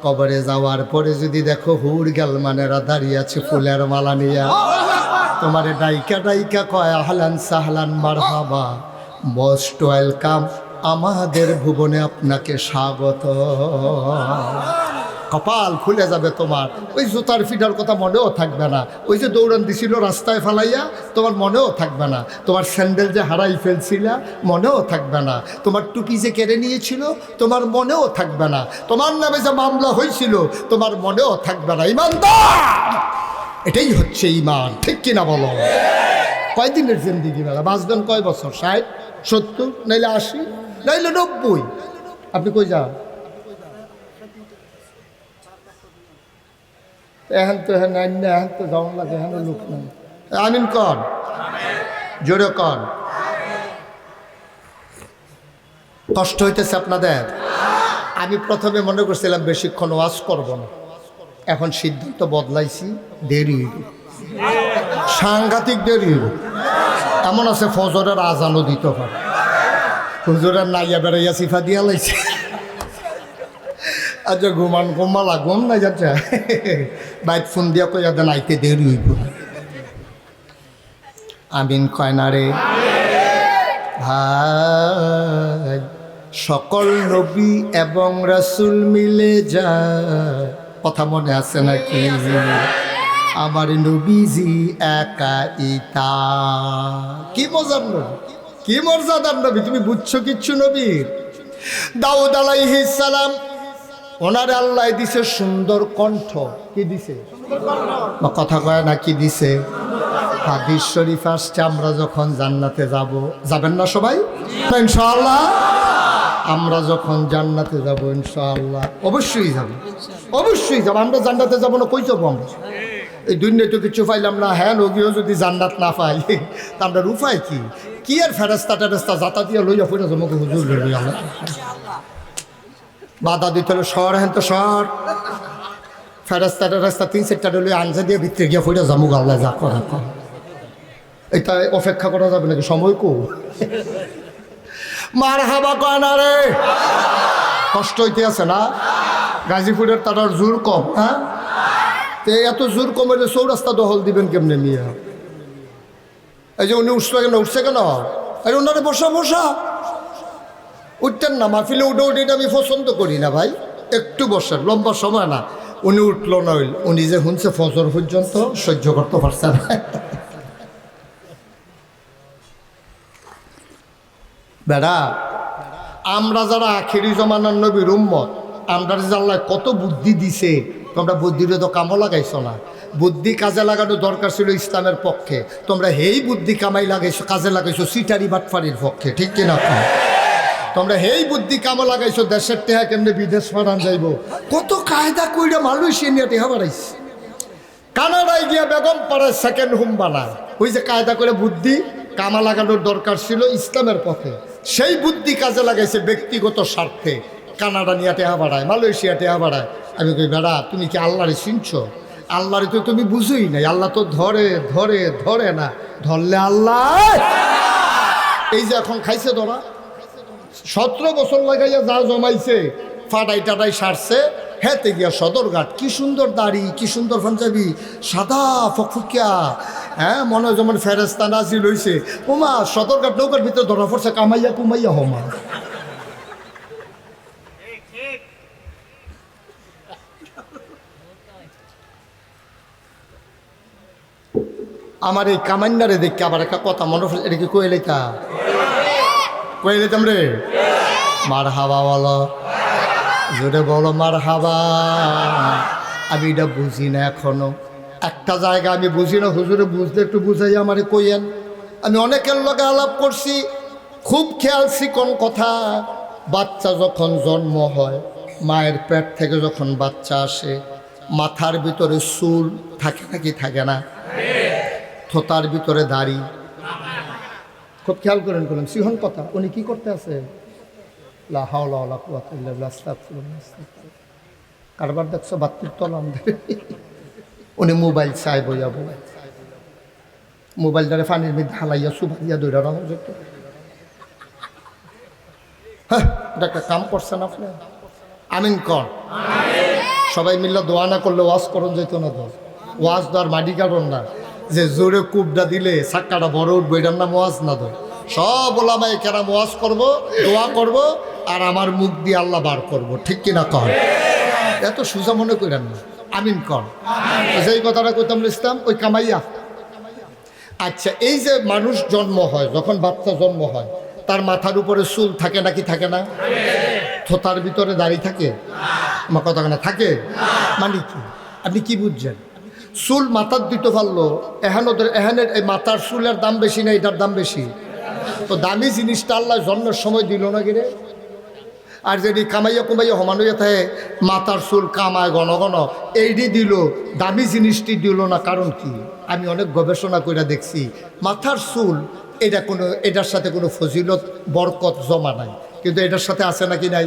কবরে যাওয়ার পরে যদি দেখো হুর গেলমানেরা দাঁড়িয়ে আছে ফুলের মালা নিয়া, তোমারে ডাইকা ডাইকা কয় আহলান সাহলান মারহাবা, মোস্ট ওয়েলকাম, আমাদের ভুবনে আপনাকে স্বাগত। কপাল খুলে যাবে তোমার। ওই জুতার ফিটার কথা মনেও থাকবে না, ওই যে দৌড়ান দিছিল রাস্তায় ফালাইয়া, তোমার মনেও থাকবে না। তোমার স্যান্ডেল যে হারাই ফেলছিলা, মনেও থাকবে না। তোমার টুপি যে কেড়ে নিয়েছিল, তোমার মনেও থাকবে না। তোমার নামে যে মামলা হয়েছিল, তোমার মনেও থাকবে না। ইমানদার, এটাই হচ্ছে ইমান, ঠিক কিনা বলো? কয়দিনের জিন্দিগি মেলা, বাঁচবেন কয় বছর? 60, 70, নাইলে 80, নাইলে 90। আপনি কই যান? এখন তো হ্যাঁ নাই না, এখন তো যাওয়ান লাগে, এখন লোক নাই। আমিন কন, জোরে কন। কষ্ট হইতেছে আপনাদের? আমি প্রথমে মনে করছিলাম বেশিক্ষণ ওয়াজ করব না, এখন সিদ্ধান্ত বদলাইছি, দেরি হইব, সাংঘাতিক দেরি হইব। এমন আছে ফজরের আজানও দিতে পারে, হুজুরের নাইয়া বেড়াইয়া সিফা দিয়া লাইছে। আচ্ছা ঘুমান ঘুমালা, ঘুম নাই যাচ্ছে, বাইক ফোন দিয়া কই যাতে নাইতে দেরি হইব। আমিন কয় না রে ভাই? সকল নবী এবং রাসূল মিলে যায়, কথা মনে আছে নাকি? আমার নবীজি একা ইতা। কি মজার নবী, কি মর্যাদার নবী, তুমি বুঝছো কিচ্ছু? নবীর দাউদ আলাইহিস সালাম, ওনারে আল্লাহ দিছে সুন্দর কণ্ঠ। কি দিছে? কথা কয় না, কি দিছে? হাদিস শরীফ আসছে, আমরা যখন জান্নাতে যাব, যাবেন না সবাই ইনশাআল্লাহ? আমরা যখন জান্নাতে যাব ইনশাআল্লাহ, অবশ্যই যাব, অবশ্যই যাব। আমরা জান্নাতে যাব না, কই যাবো আমরা? এই দুনিয়ায় তো কিছু পাইলাম না। হ্যাঁ, নবীও যদি জান্নাত না পাই, তা আমরা উপায় কি? কি আর ফেরেস্তা টেরেস্তা যাতা দিয়ে লইয়া ফুটে জমকে হুজুর লইয়া বাধা দিতে হলো, শহর হ্যাঁ তো শহর, ফেরেস্তা টেরেস্তা 3-4টা লইয়া আনজা দিয়ে ভিতরে গিয়া ফুটে জমুক, আল্লাহ যা করা কর। এটা অপেক্ষা করা যাবে নাকি? সময় কো মার হাবা কয় না রে, কষ্ট হইতে আছে না? গাজীপুরের তার জোর কম, হ্যাঁ? এত জোর কম হইলে চৌরাস্তা দখল দিবেন কেমনে মিয়া? এই যে উনি উঠছে কেন, উঠছে কেন? আরে ওনারে বসা বসা, উঠতেন না মাহফিলে, উঠে উঠে, এটা আমি পছন্দ করি না ভাই। একটু বসেন, লম্বা সময় না, উনি উঠলো না, হইল উনি যে শুনছে ফজর পর্যন্ত সহ্য করতে পারছে না। বেড়া আমরা যারা আখেরি জমানার নবীর উম্মত, আমরা যে আল্লাহ কত বুদ্ধি দিছে, তোমরা বুদ্ধিটা তো কামও লাগাইছো না। বুদ্ধি কাজে লাগানো দরকার ছিল ইসলামের পক্ষে, তোমরা হেই বুদ্ধি কামাই লাগাইছো, কাজে লাগাইছো সিটারি বাটফারির পক্ষে, ঠিক কিনা? তোমরা হেই বুদ্ধি কামে লাগাইছো দেশের টেহা কেমনে বিদেশ ফারান যাইব, কত কায়দা কইরা মালয়েশিয়া নিয়ে টেহা বাড়াইছে। কানাডায় গিয়া বেগম পাড়ায় সেকেন্ড হোম বানায়, ওই যে কায়দা করে বুদ্ধি কামা লাগানোর দরকার ছিল ইসলামের পথে, সেই বুদ্ধি কাজে লাগাইছে ব্যক্তিগত স্বার্থে। কানাডা নিয়ে টেহা বাড়ায়, মালয়েশিয়া টেহা বাড়ায়। আমি কই বেড়া তুমি কি আল্লাহরে চিনছো? আল্লাহরে তো তুমি বুঝোই নাই। আল্লাহ তো ধরে ধরে ধরে না, ধরলে আল্লাহ। এই যে এখন খাইছে ধরা, 17 বছর লাগাইয়া যা জমাইছে ফাটাই টাটাই সারছে, হেতে গিয়া সদরঘাট, কি সুন্দর দাড়ি, কি সুন্দর পাঞ্জাবি, সাদা ফকফকিয়া, হ্যাঁ মনে হয় যেমন ফেরেস্তা নাজিল হইছে। ওমা সদরঘাট নৌকার ভিতরে ধরা পড়ছে কামাইয়া কুমাইয়া হোমা। আমার এই কামান্নারে দেখে আবার একটা কথা মনে পড়ে, এটা কি কইলেতা কইলেতাম রে? মার হাবা বলো, জোরে বলো মার হাবা। আমি এটা বুঝি না এখনো, একটা জায়গা আমি বুঝি না। হুজুরে বুঝলে একটু বুঝাই আমারে কইয়েন। আমি অনেকের লগে আলাপ করছি, খুব খেয়ালছি কোন কথা। বাচ্চা যখন জন্ম হয়, মায়ের পেট থেকে যখন বাচ্চা আসে, মাথার ভিতরে চুল থাকে নাকি থাকে না? থোতার ভিতরে দাড়ি, খুব খেয়াল করেন। করলেন সিহন কথা, উনি কি করতে আছে? কারবার দেখছো বাত্তির তলাম, উনি মোবাইল চাই বইয়া বই, মোবাইলটারে পানির মধ্যে হালাইয়া সুবাইয়া দৌড়া রাখা যেত। হ্যাঁ এটা একটা কাম করছেন আপনি, আমিন কর। সবাই মিল্লা দোয়া না করলে ওয়াজ করন যেত না। তো ওয়াজ তো আর মাটি কাটন না, যে জোরে কুবটা দিলে সাক্কাটা বড় উঠবো, এটার নাম ওয়াজ না। তো সব ওলামাই কেরাম ওয়াজ করব, দোয়া করব, আর আমার মুখ দিয়ে আল্লাহ বার করব, ঠিক কিনা কর? এত সোজা মনে করেন না, আমিন কর। যেই কথাটা কইতাম ইসলাম ওই কামাইয়া। আচ্ছা, এই যে মানুষ জন্ম হয়, যখন বাচ্চা জন্ম হয়, তার মাথার উপরে চুল থাকে নাকি থাকে না? থোতার ভিতরে দাড়ি থাকে? আমার কথা না থাকে মানে কি? আপনি কি বুঝছেন? চুল মাথার দিতে পারলো, এহানের এই মাথার চুলের দাম বেশি না এটার দাম বেশি? তো দামি জিনিসটা আল্লাহ জন্মের সময় দিল না কিরে? আর যদি কামাইয়া কুমাইয়া সমান হইয়া থাকে, মাথার চুল কামায় ঘন ঘন, এইটি দিল, দামি জিনিসটি দিল না। কারণ কি? আমি অনেক গবেষণা করে দেখছি, মাথার চুল এটা কোনো, এটার সাথে কোনো ফজিলত বরকত জমা নাই, কিন্তু এটার সাথে আছে নাকি নাই?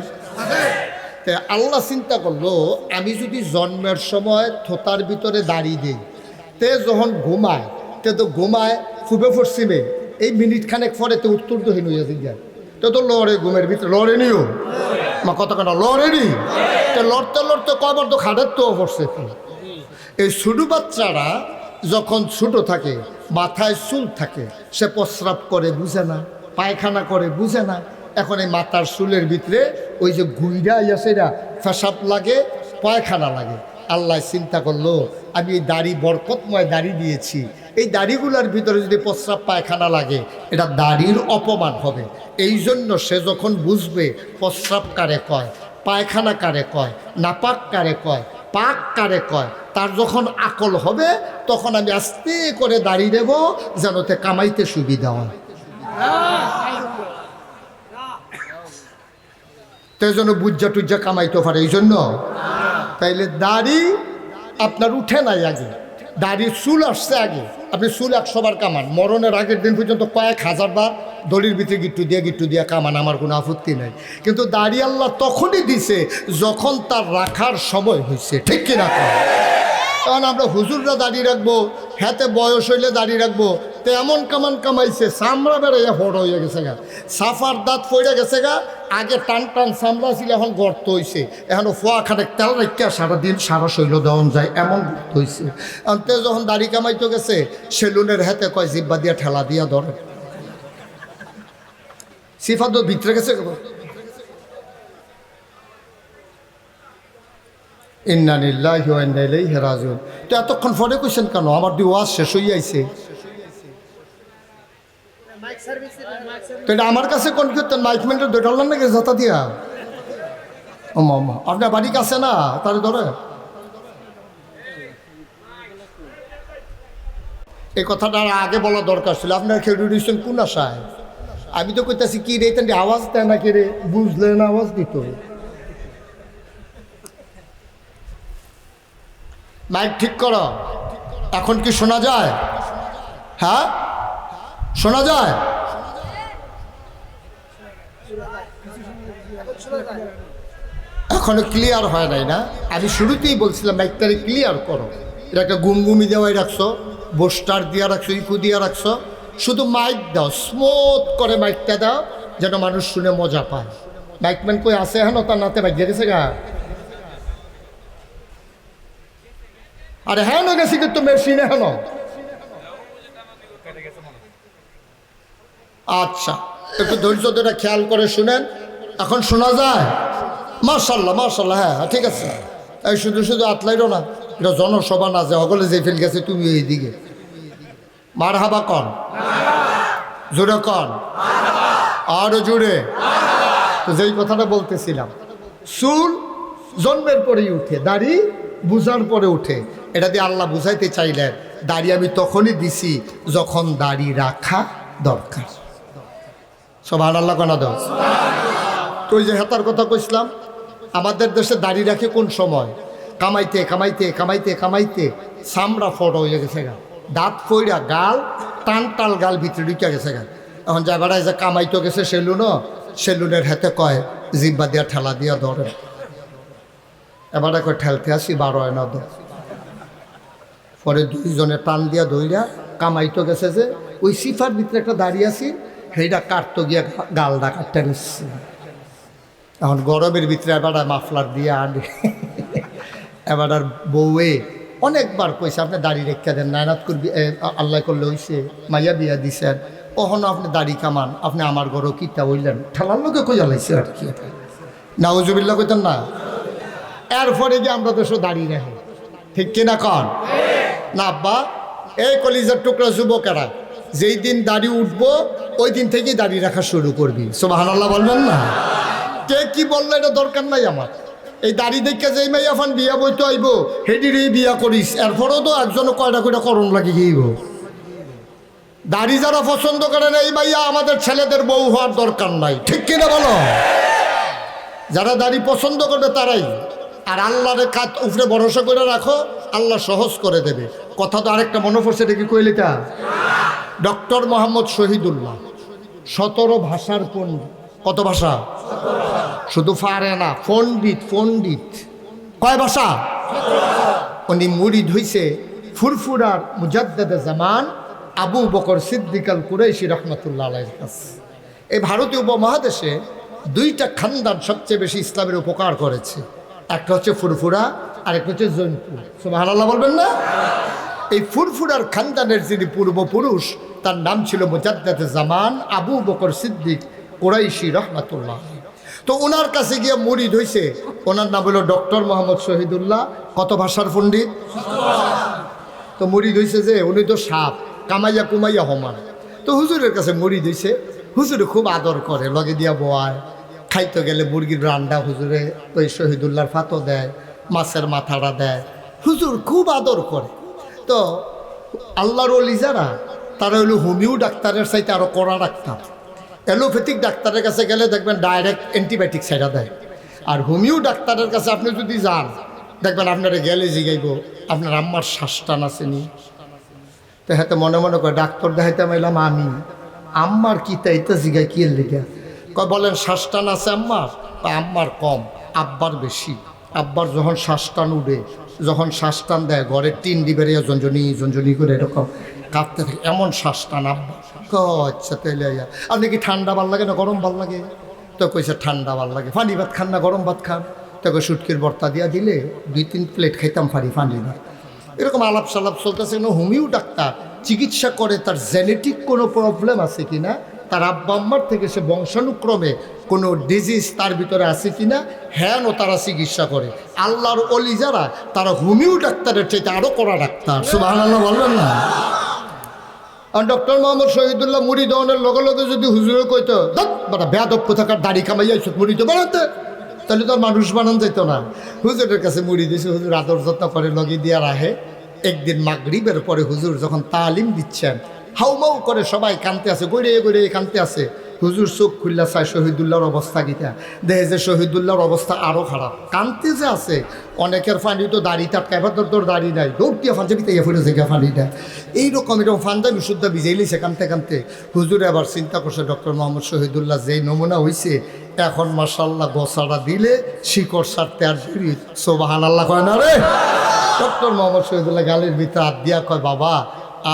তে আল্লাহ চিন্তা করলো, আমি যদি জন্মের সময় থোতার ভিতরে দাঁড়িয়ে দিই, তে যখন ঘুমায়, তে তো ঘুমায় খুবে পশ্চিমে, এই মিনিট খানেক পরে তো উত্তর দহীন হইয়া যায়, তো লড়ে ঘুমের ভিতরে লড়ে নিও মা কত কেন লড়ে নি, লড়তে লড়তে কবার তো খাটের তো পড়ছে। এই ছোটো বাচ্চারা যখন ছোট থাকে, মাথায় চুল থাকে, সে প্রস্রাব করে বুঝে না, পায়খানা করে বুঝে না। এখন এই মাথার চুলের ভিতরে ওই যে গুইরা সেটা পেশাব লাগে, পায়খানা লাগে। আল্লাহ চিন্তা করলো, আমি এই দাড়ি বরকতময় দাড়ি দিয়েছি, এই দাড়িগুলোর ভিতরে যদি প্রস্রাব পায়খানা লাগে, এটা দাড়ির অপমান হবে। এই জন্য সে যখন বুঝবে প্রস্রাব কারে কয়, পায়খানা কারে কয়, নাপাক কারে কয়, পাক কারে কয়, তার যখন আকল হবে, তখন আমি আস্তে করে দাঁড়িয়ে দেব, যেন তে কামাইতে সুবিধা হয়। তাই জন্য বুজ্জা টুজ্জা কামাইতে পারে, এই জন্য। তাইলে দাড়ি আপনার উঠে নাই আগে, দাড়ির চুল আসছে আগে। আপনি চুল 100 বার কামান, মরণের আগের দিন পর্যন্ত কয়েক হাজার বার দড়ির ভিতরে গিট্টু দিয়ে কামান, আমার কোনো আপত্তি নাই। কিন্তু দাড়ি আল্লাহ তখনই দিছে যখন তার রাখার সময় হয়েছে, ঠিক কিনা? কারণ আমরা হুজুররা দাড়ি রাখবো, হাতে বয়স হইলে দাড়ি রাখবো, তো এমন কামান কামাইছে, চামড়া বেড়াইয়া বড় হয়ে গেছে গা, সাফার দাঁত পড়ে গেছে গা। আগে টান টান চামড়া ছিল, এখন গর্ত হয়েছে, এখনও ফোয়া খানেক তেল রেখে সারাদিন সারা শৈল দেওয়া যায়, এমন গর্ত হয়েছে। অন্তে যখন দাড়ি কামাইতে গেছে, সেলুনের হাতে কয় জিব্বা দিয়া ঠেলা দিয়া ধরে, সিফাত ভিতরে গেছে। ইন্না লিল্লাহি ওয়া ইন্না ইলাইহি রাজিউন। তো এতক্ষণ পরে কইছেন কেন? আমার দি ওয়াজ শেষ হয়ে আইছে। তো এটা আমার কাছে কোন করতেন মাইকমেন্টের দৌড়ালেন নাকি যাতা দিয়া? ও মামা আপনার বাড়ি কাছে না, তাহলে ধরে এই কথাটা আগে বলা দরকার ছিল। আপনার খেয়ে দিচ্ছেন কোন আশায়? আমি তো কইতাছি কি রে, তেন আওয়াজ দেয় না কি রে, বুঝলেন আওয়াজ দিত। মাইক ঠিক করো। এখন কি শোনা যায়? হ্যাঁ শোনা যায়? এখনো ক্লিয়ার হয় নাই না? আমি শুরুতেই বলছিলাম মাইকটারে ক্লিয়ার করো। এটা একটা গুমগুমি দেওয়াই রাখছো, বোস্টার দিয়া রাখছো, ইকু দিয়া রাখছো। শুধু মাইক দাও, স্মুথ করে মাইকটা দাও যেন মানুষ শুনে মজা পায়। মাইকম্যান কই আছে হেন? তার নাতে বাইক গেছে গা। আরে হ্যাঁ না গেছি কিন্তু মেশিনে হেন। আচ্ছা একটু ধৈর্য ধরে খেয়াল করে শুনেন। এখন শোনা যায়? মার্শাল্লাহ মার্শাল্লাহ। হ্যাঁ ঠিক আছে। এই শুধু শুধু আতলাইরো না, এটা জনসভা না যে সকলে যে ফেল গেছে তুমি এইদিকে মার হাবা কন, জোরে কন, আরো জোরে। তো যেই কথাটা বলতেছিলাম, চুল জন্মের পরেই উঠে, দাড়ি বুঝার পরে উঠে। এটা দিয়ে আল্লাহ বুঝাইতে চাইলেন দাড়ি আমি তখনই দিছি যখন দাড়ি রাখা দরকার। সুবহানাল্লাহ কোন দাও। তো ওই যে হেতার কথা কইছিলাম, আমাদের দেশে দাড়ি রাখে কোন সময়? কামাইতে কামাইতে কামাইতে কামাইতে চামড়া ফট হয়ে গেছে গা, দাঁত ফইরা গাল টান টাল গাল ভিতরে ঢুকে গেছে গা। এখন যা বেড়ায় যে কামাইতে গেছে সেলুনও, সেলুনের হাতে কয় জিব্বা দিয়া ঠেলা দিয়া ধরে, এবারে কয় ঠেলতে আসি 12 আনা দো। পরে দুইজনে টান দিয়া ধইরা কামাইতে গেছে যে ওই সিফার ভিতরে একটা দাঁড়িয়ে আছি, সেইটা কাটতো গিয়া গালটা কাটতে নিচ্ছে। এখন গরমের ভিতরে এবার মাফলার দিয়ে আনে। এবার আর বউয়ে অনেকবার কইছে আপনি দাড়ি রেখা দেন, নায়নাত করবি আল্লাহ করলে হইছে, মাইয়া বিয়া দিছেন, কখনো আপনি দাড়ি কামান, আপনি আমার ঘরও কিতা হইলেন, ঠেলার লোকে কই জ্বালাইছে আর কি। নাউজুবিল্লাহ কইতেন না? এরপরে গিয়ে আমরা দেশও দাঁড়িয়ে রাখি, ঠিক কিনা কন? না আব্বা, এই কলিজার টুকরা যুবকেরা যেই দিন দাড়ি উঠবো ওই দিন থেকেই দাড়ি রাখা শুরু করবি। সুবহানাল্লাহ বলবেন না? কে কি বললো এটা দরকার নাই আমার। এই দাড়ি দেখে যেই মাই এখন বিয়া বইতে আইব হেডিরই বিয়া করিস, এরপরেও তো একজনও কয়টা কয়টা করণ লাগে গিয়েব। দাড়ি যারা পছন্দ করে না এই মাইয়া আমাদের ছেলেদের বউ হওয়ার দরকার নাই, ঠিক কিনা বলো? যারা দাড়ি পছন্দ করবে তারাই। আর আল্লাহরে কাত উপরে ভরসা করে রাখো, আল্লাহ সহজ করে দেবে। কথা তো আরেকটা মনে পড়ছে, এটা কি কইলিটা? ডক্টর মোহাম্মদ শহীদুল্লাহ 17 ভাষার পণ্ডিত। কত ভাষা? শুধু পারে না, পণ্ডিত। পণ্ডিত কয় ভাষা? উনি মুরিদ হইছে ফুরফুরার মুজাদ্দেদে জামান আবু বকর সিদ্দিক আল কুরাইশি রহমতুল্লাহ আলাইহির কাছে। এই ভারতীয় উপমহাদেশে দুইটা খানদান সবচেয়ে বেশি ইসলামের উপকার করেছে, একটা হচ্ছে ফুরফুরা আর একটা হচ্ছে জৈনপুর। সুবহানাল্লাহ বলবেন না? এই ফুরফুরার খানদানের যিনি পূর্বপুরুষ তার নাম ছিল মুজাদ্দেদে জামান আবু বকর সিদ্দিক কুরাইশি রহমতুল্লাহ। তো ওনার কাছে গিয়ে মুরিদ হইছে, ওনার নাম হলো ডক্টর মোহাম্মদ শহীদুল্লাহ। কত ভাষার পণ্ডিত? তো মুরিদ হইছে যে উনি তো সাপ কামাইয়া কুমাইয়া হমান। তো হুজুরের কাছে মুরিদ হইছে, হুজুরে খুব আদর করে, লগে দিয়া বোয়ায়, খাইতে গেলে মুরগির রান্না হুজুরে ওই শহীদুল্লাহর ফাতো দেয়, মাছের মাথাটা দেয়, হুজুর খুব আদর করে। তো আল্লাহর ওলি যারা তারা হলো হোমিও ডাক্তারের চাইতে আরও কড়া ডাক্তার। অ্যালোপ্যাথিক ডাক্তারের কাছে গেলে দেখবেন ডাইরেক্ট অ্যান্টিবায়োটিক ছাইড়া দেয়, আর হোমিও ডাক্তারের কাছে আপনি যদি যান দেখবেন আপনারা গেলে জিগাইব আপনার আম্মার শ্বাসটান আসেনি। তো হ্যাঁ, মনে মনে করে ডাক্তার দেখাইতে মাইলাম আমি, আম্মার কি তাইতে জিগাই কি লেগে কয় বলেন শ্বাসটান আছে আম্মার? আম্মার কম, আব্বার বেশি। আব্বার যখন শ্বাসটান উঠে, যখন শ্বাসটান দেয় ঘরের টিন ডিবেরিয়া ঝঞ্ঝনি ঝঞ্ঝনি করে এরকম কাঁপতে থাকে, এমন শ্বাসটান আব্বা। আচ্ছা তাইলে আপনি কি ঠান্ডা ভাল লাগে না গরম ভাল লাগে? তো কইছে ঠান্ডা ভাল লাগে। পানি ভাত খান না গরম ভাত খান? তোকে সুটকির ভর্তা দিয়া দিলে 2-3 প্লেট খাইতাম পারি পানি ভাত। এরকম আলাপ সালাপ চলতেছে। হোমিও ডাক্তার চিকিৎসা করে তার জেনেটিক কোনো প্রবলেম আছে কিনা, তার আব্বা আম্মার থেকে সে বংশানুক্রমে কোনো ডিজিজ তার ভিতরে আছে কিনা হ্যানও তারা চিকিৎসা করে। আল্লাহর অলি যারা তারা হোমিও ডাক্তারের চাইতে আরও কড়া ডাক্তার। সুবহানাল্লাহ বলবেন না? আর ডক্টর মোহাম্মদ শহীদুল্লাহ মুড়ি দেওয়ানের লগে লগে যদি হুজুরে কইতো বাটা বেয়াদব কোথাকার দাড়ি কামাইয়া মুড়ি তো বানাতে, তাহলে তো আর মানুষ বানান যেত না। হুজুরের কাছে মুড়ি দিয়েছে, হুজুর আদর যত্ন করে লগে দিয়ে রাখে। একদিন মাগরিবের পরে হুজুর যখন তালিম দিচ্ছেন, হাউমাউ করে সবাই কানতে আছে, গড়ে গড়ে কানতে আছে। হুজুর চোখ খুললা চায় শহীদুল্লাহর অবস্থা গীতা, দেখে যে শহীদুল্লাহর অবস্থা আরও খারাপ, কানতে যে আছে। অনেকের ফানি তো দাড়ি টাটকা, এবার তোর দাড়ি নাই, দৌড়টিয়া ফাঞ্জাবি তাইয়া ফুটেছে গা ফানিটা, এইরকম এরকম ফাঞ্জাবি শুদ্ধ ভিজাইলিছে কানতে কানতে। হুজুরে আবার চিন্তা করছে ডক্টর মোহাম্মদ শহীদুল্লাহ যেই নমুনা হয়েছে, এখন মাশাআল্লাহ গোছাটা দিলে শিকড় সারতে আর দেরি। সুবহানাল্লাহ কয় না রে? ডক্টর মোহাম্মদ শহীদুল্লাহ গালের ভিতরে হাত দিয়া কয়, বাবা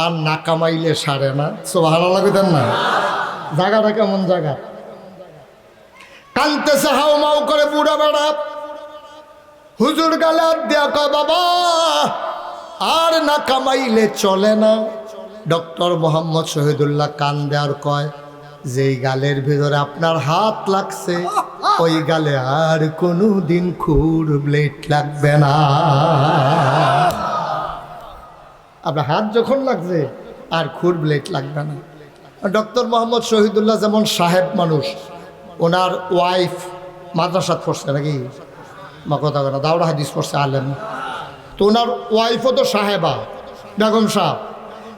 আর না কামাইলে সারে না। সুবহানাল্লাহ কইতেন না? জায়গাটা কেমন জায়গা, কানতেছে হাও মাও করে বুড়া বেড়া। হুজুর গালে হাত দিয়া কয়, বাবা আর না কামাইলে চলে না। ডক্টর মোহাম্মদ শহীদুল্লাহ কান দেওয়ার কয়, যেই গালের ভিতরে আপনার হাত লাগছে ওই গালে আর কোনো দিন খুর ব্লেড লাগবে না। আপনার হাত যখন লাগছে আর খুর ব্লেড লাগবে না। ডক্টর মোহাম্মদ শহীদুল্লাহ যেমন সাহেব মানুষ, ওনার ওয়াইফ মাদ্রাসাত পড়ছে নাকি, মা কথা কথা দাওরা হাদিস পড়ছে আলেম, তো ওনার ওয়াইফও তো সাহেবা বেগম সাহেব।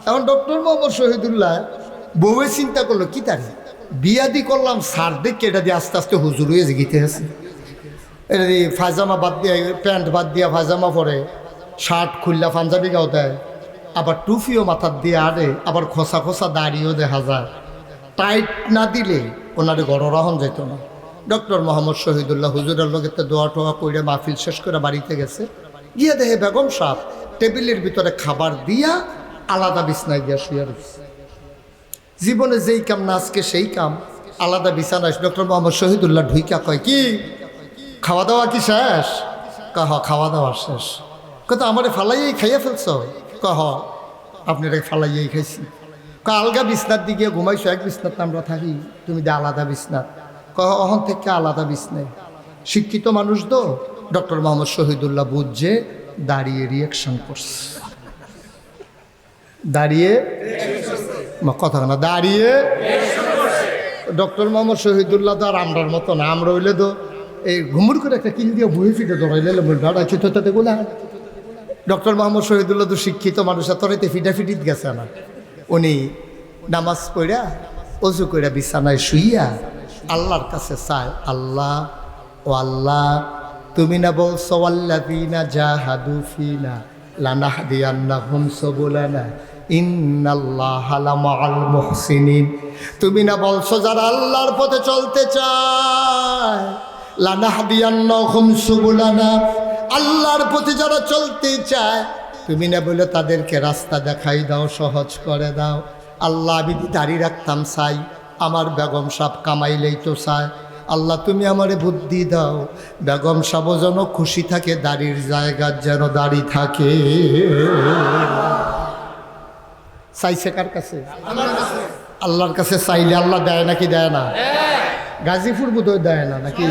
এখন ডক্টর মোহাম্মদ শহীদুল্লাহ বউয়ে চিন্তা করলো, কি তারি বিয়াদি করলাম সার দেখে এটা দিয়ে আস্তে আস্তে হুজুর হয়ে জিগিতে আছে। এটা দিয়ে ফায়জামা বাদ দিয়ে, প্যান্ট বাদ দিয়া ফায়জামা পরে, শার্ট খুললা পাঞ্জাবি গাও দেয়, আবার টুফিও মাথার দিয়ে আরে, আবার খোসা খোসা দাড়িও দেখা যায়। টাইট না দিলে ওনারে গড়রাহন যেত না। ডক্টর মোহাম্মদ শহীদুল্লাহ হুজুরের লোকের দোয়া টোয়া করে মাহফিল শেষ করে বাড়িতে গেছে, গিয়ে দেখে বেগম সাহেব টেবিলের ভিতরে খাবার দিয়া আলাদা বিছনায় দিয়া শুয়ে রয়েছে। জীবনে যেই কাম না আজকে সেই কাম, আলাদা বিছানায়। ডক্টর মোহাম্মদ শহীদুল্লাহ ঢুইকা কয়, কি খাওয়া দাওয়া কি শেষ? কহ খাওয়া দাওয়া শেষ। কত আমারে ফালাইয়াই খাইয়া ফেলছ? কহ আপনি এটাকে ফালাইয়াই খাইছি। আলগা বিছনার দিকে ঘুমাইছো, এক বিছনাত আমরা থাকি, তুমি দে আলাদা বিছনাত। কহ অহন থেকে আলাদা বিছনায়। শিক্ষিত মানুষ তো ডক্টর মোহাম্মদ শহীদুল্লাহ বুঝছে, দাঁড়িয়ে রিয়াকশন করছে, দাঁড়িয়ে কথা না, দাঁড়িয়ে। ডক্টর মোহাম্মদ শহীদুল্লাহ তো আর আমরার মতো না, আমরা হইলে তো এই ঘুমুর করে একটা কিল দিয়ে বই ফিটে দৌড়াইলে দাঁড়াচ্ছি তো তাতে গোলা। ডক্টর মোহাম্মদ শহীদুল্লাহ তো শিক্ষিত মানুষ, তোরাইতে ফিটাফিটিত গেছে না। উনি নামাজ পড়া অজু করে বিছানায় শুইয়া আল্লাহর কাছে চায়, আল্লাহ ও আল্লাহ, তুমি না বলছো আল্লাযীনা জাহাদু ফিনা লানাহদিয়ান্নাহুম সুবুলানা ইন্নাল্লাহা লামাআল মুহসিনিন। তুমি না বলছো যারা আল্লাহর পথে চলতে চায়, লানাহদিয়ান্নাহুম সুবুলানা, আল্লাহর পথে যারা চলতে চায়, তুমি না বলে তাদেরকে রাস্তা দেখাই দাও, সহজ করে দাও। আল্লাহ আমি দাঁড়িয়ে রাখতাম চাই, আমার বেগম সাহেব কামাইলেই তো চায়, আল্লাহ তুমি আমারে বুদ্ধি দাও, বেগম সাহেব যেন খুশি থাকে, দাড়ির জায়গার যেন দাড়ি থাকে। চাইছে কার কাছে? আল্লাহর কাছে চাইলে আল্লাহ দেয় নাকি দেয় না? গাজীপুর বোধহয় দেয় না নাকি,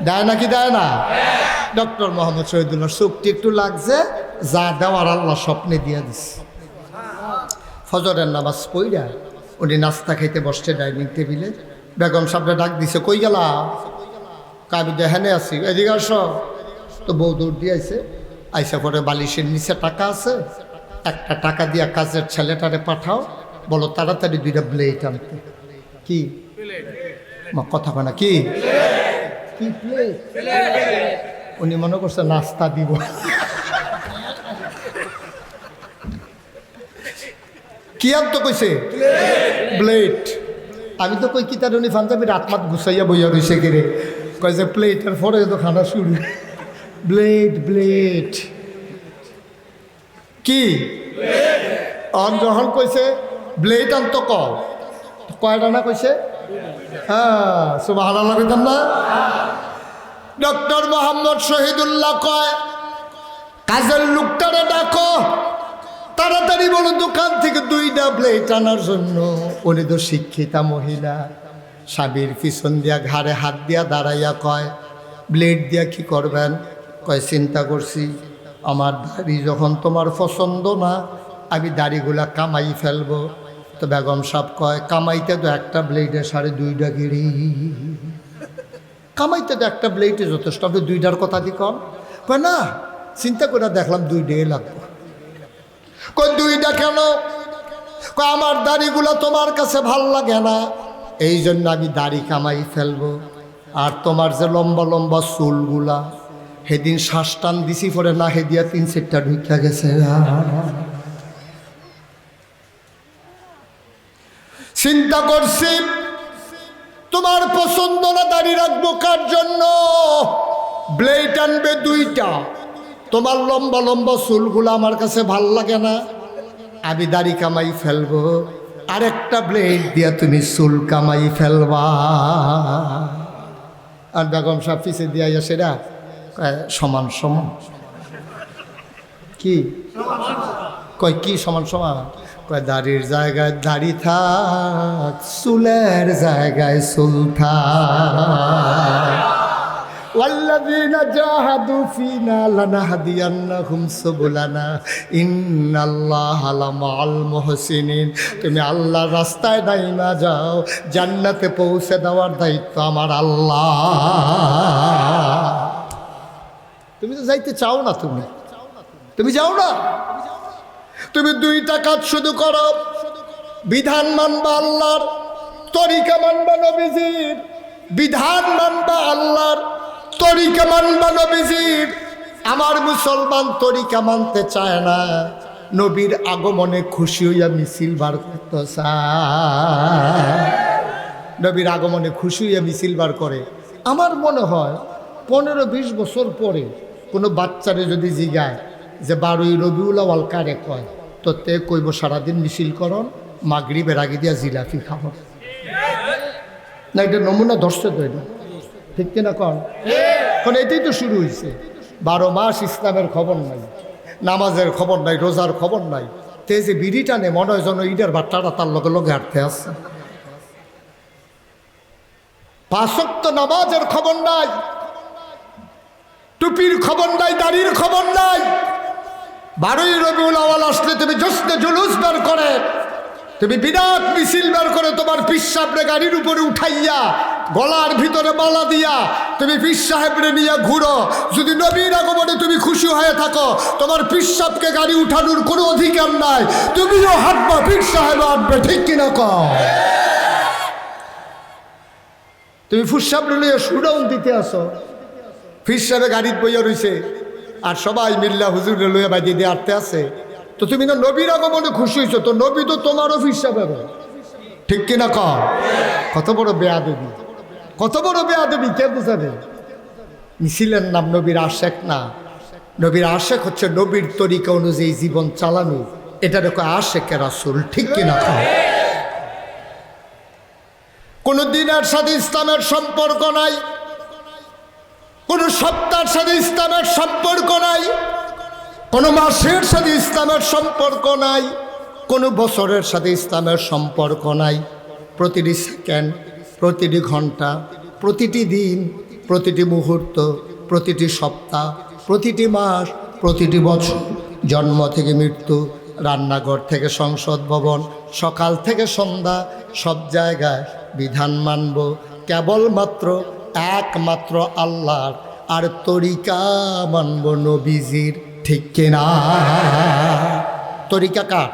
দেয় নাকি দেয় না? ডক্টর মোহাম্মদ শহীদুল্লাহ চোখটি একটু লাগছে, যা দেওয়ার আল্লাহ স্বপ্নে দিয়ে দিচ্ছে। ফজরের নামাজ পইরা উনি নাস্তা খাইতে বসছে ডাইনিং টেবিলে। বেগম সাহেবরা ডাক দিছে, কই গেলা? কাবি দেখানে আছি, এদিকে আস। তো বউ দৌড় দিয়ে আইসে, আইসা পরে বালিশের নিচে টাকা আছে, একটা টাকা দিয়া কাজের ছেলেটারে পাঠাও, বলো তাড়াতাড়ি 2টা ব্লেড আনতে। কি কথা কয় না, কি কি প্লেট? উনি মনে করছে নাস্তা দিব। কি আর তো কইছে প্লেট। আমি তো কই কি তার উনি পাঞ্জাবি রাতমাত গুছাইয়া বইয়া রয়েছে কেড়ে, কয় যে প্লেটের পরে তো খানা শুরু। ব্লেড ব্লেড কি যখন কইছে ব্লেড আন্ত কয়টা না কইছে? হ্যাঁ সুবহানাল্লাহ কইতাম না? ডক্টর মোহাম্মদ শহীদুল্লাহ কয়, কাজের লোকটারে ডাকো, তাড়াতাড়ি বলো দোকান থেকে 2টা ব্লেড আনার জন্য। উনি তো শিক্ষিতা মহিলা, স্বামীর পিছন দিয়া ঘাড়ে হাত দিয়া দাঁড়াইয়া কয়, ব্লেড দিয়া কি করবেন? কয়, চিন্তা করছি আমার দাড়ি যখন তোমার পছন্দ না, আমি দাড়িগুলা কামাই ফেলবো। তো বেগম সাহেব কয়, কামাইতে তো একটা ব্লেডে 2.5 গিরি, কামাইতে তো একটা ব্লেডে যথেষ্ট, আপনি 2টার কথা দি কন? কয় না, চিন্তা করে দেখলাম 2 লাগবে। কয় 2টা কেন? কয় আমার দাড়িগুলা তোমার কাছে ভাল লাগে না, এই জন্য আমি দাড়ি কামাই ফেলবো। আর তোমার যে লম্বা লম্বা চুলগুলা, সেদিন শ্বাস টান দিছি পরে না হেদিয়া 3-4টা ঢুকিয়া গেছে। চিন্তা করছি তোমার পছন্দ না, দাড়ি রাখবো কার জন্য? ব্লেড আনবে 2টা, তোমার লম্বা লম্বা চুলগুলো আমার কাছে ভাল লাগে না, আমি দাড়ি কামাই ফেলবো, আরেকটা ব্লেড দিয়া তুমি চুল কামাই ফেলবা। আর বেগম সাহেব পিছে দিয়া সেটা সমান সমান। কি কয়, কি সমান সমান? কয় দাড়ির জায়গায় দাড়ি থাক, চুলের জায়গায় চুল থাক। ওয়াল্লাযীনা জাহাদু ফীনা লানাহদিয়ান্নাহুম সুবুলানা ইন্নাল্লাহা লামাআল মুহসিনিন। তুমি আল্লাহর রাস্তায় নাইমা যাও, জান্নাতে পৌঁছে দেওয়ার দায়িত্ব আমার আল্লাহ। তুমি তো যাইতে চাও না, তুমি যাও না। তুমি 2টা কাজ শুধু করো, বিধান মানবা আল্লাহর, তরিকা মানবা নবীজির। বিধান মানবা আল্লাহর, তরিকা মানবা নবীজির। আমার মুসলমান তরিকা মানতে চায় না, নবীর আগমনে খুশি হইয়া মিছিল বার করতে চায়। নবীর আগমনে খুশি হইয়া মিছিল বার করে। আমার মনে হয় 15-20 বছর পরে কোনো বাচ্চারে যদি জিগায় যে 12ই রবিউল আউয়াল কারে কয়, তো তে কইব সারাদিন মিছিল করন, মাগরিবের আগে দিয়া জিলাপি খাব না। এটা নমুনা ধরছে তো, এটা ঠিক কিনা কন? কারণ এটাই তো শুরু হয়েছে। 12 মাস ইসলামের খবর নাই, নামাজের খবর নাই, রোজার খবর নাই। তে যে বিড়ি টানে মনে হয় যেন ঈদের বাট্টাটা তার লগে লগে হাঁটতে আসছে। 5 ওয়াক্ত নামাজের খবর নাই, টুপির খবর নাই, দাড়ির খবর নাই। 12ই রবিউল আউয়াল আসলে তুমি জশ্নে জুলুস বের করে, তুমি বিরাট মিছিল বের করে তোমার পীর সাহেবরে গাড়ির উপরে উঠাইয়া গলার ভিতরে মালা দিয়া তুমি পীর সাহেবরে নিয়ে ঘুরো। যদি নবীর আগমনে তুমি খুশি হয়ে থাকো, তোমার পীর সাহেবকে গাড়ি উঠানোর কোনো অধিকার নাই। তুমিও হাঁটবা, পীর সাহেব হাঁটবে, ঠিক কিনা কও? তুমি পীর সাহেবরে নিয়ে শুডাউন দিতে আসো, পীর সাহেবে গাড়ির বইয়া রয়েছে আর সবাই মিল্লা হুজুরে লইয়া বাজি দিয়ে আটতে আছে। তো তুমি না নবীর আগমনে খুশি হয়েছো, তো নবী তো তোমারও পীর সাহেব, ঠিক কিনা কও? কত বড় বেয়াদবি, কত বড় বেয়াদবি, কে বুঝাবে? মিছিলের নাম নবীর আশেক না। নবীর আশেক হচ্ছে নবীর তরিকা অনুযায়ী জীবন চালানো, এটার কয় আশেকে রাসূল, ঠিক কিনা কও? কোন দিনের সাথে ইসলামের সম্পর্ক নাই, কোন সপ্তাহের সাথে ইসলামের সম্পর্ক নাই, কোন মাসের সাথে ইসলামের সম্পর্ক নাই, কোন বছরের সাথে ইসলামের সম্পর্ক নাই। প্রতিটি সেকেন্ড, প্রতিটি ঘন্টা, প্রতিটি দিন, প্রতিটি মুহূর্ত, প্রতিটি সপ্তাহ, প্রতিটি মাস, প্রতিটি বছর, জন্ম থেকে মৃত্যু, রান্নাঘর থেকে সংসদ ভবন, সকাল থেকে সন্ধ্যা, সব জায়গায় বিধান মানব কেবলমাত্র একমাত্র আল্লাহর, আর তরিকা মানব নবীজির, ঠিক কিনা? তরিকা কার?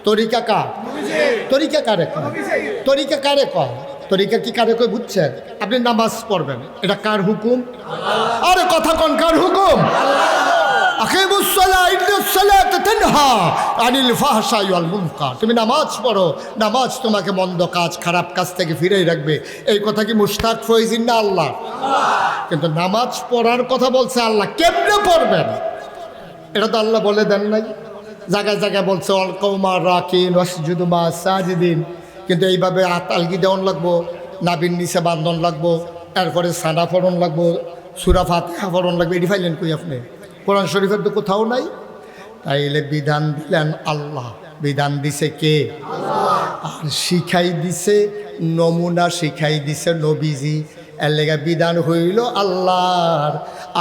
তরিকা কার? তরিকা কারে কয়? তরিকা কারে কয়? তরিকা কি কারে কয় বুঝছেন? আপনি নামাজ পড়বেন, এটা কার হুকুম? আরে কথা কোন, কার হুকুম? তুমি নামাজ পড়ো, নামাজ তোমাকে মন্দ কাজ, খারাপ কাজ থেকে ফিরেই রাখবে। এই কথা কি মুশতাক ফয়জিন না আল্লাহ? কিন্তু নামাজ পড়ার কথা বলছে আল্লাহ, কেমনে পড়বেন এটা তো আল্লাহ বলে দেন নাই। জায়গায় জায়গায় বলছে অল কওমা রাকিন ওয়াসজুদু মা সাজিদিন, কিন্তু এইভাবে আলগি দেওয়ান লাগবো, নাবির নিচে বান্ধন লাগবো, তারপরে সানা পড়ন লাগবো, সূরা ফাতিহা পড়ন লাগবে। এটি ফাইলেন কই আপনি? কোরআন শরীফের তো কোথাও নাই। তাইলে বিধান দিলেন আল্লাহ, বিধান দিছে কে? আর শিখাই দিছে নমুনা শিখাই দিছে নবীজি। এর লেগে বিধান হইল আল্লাহর,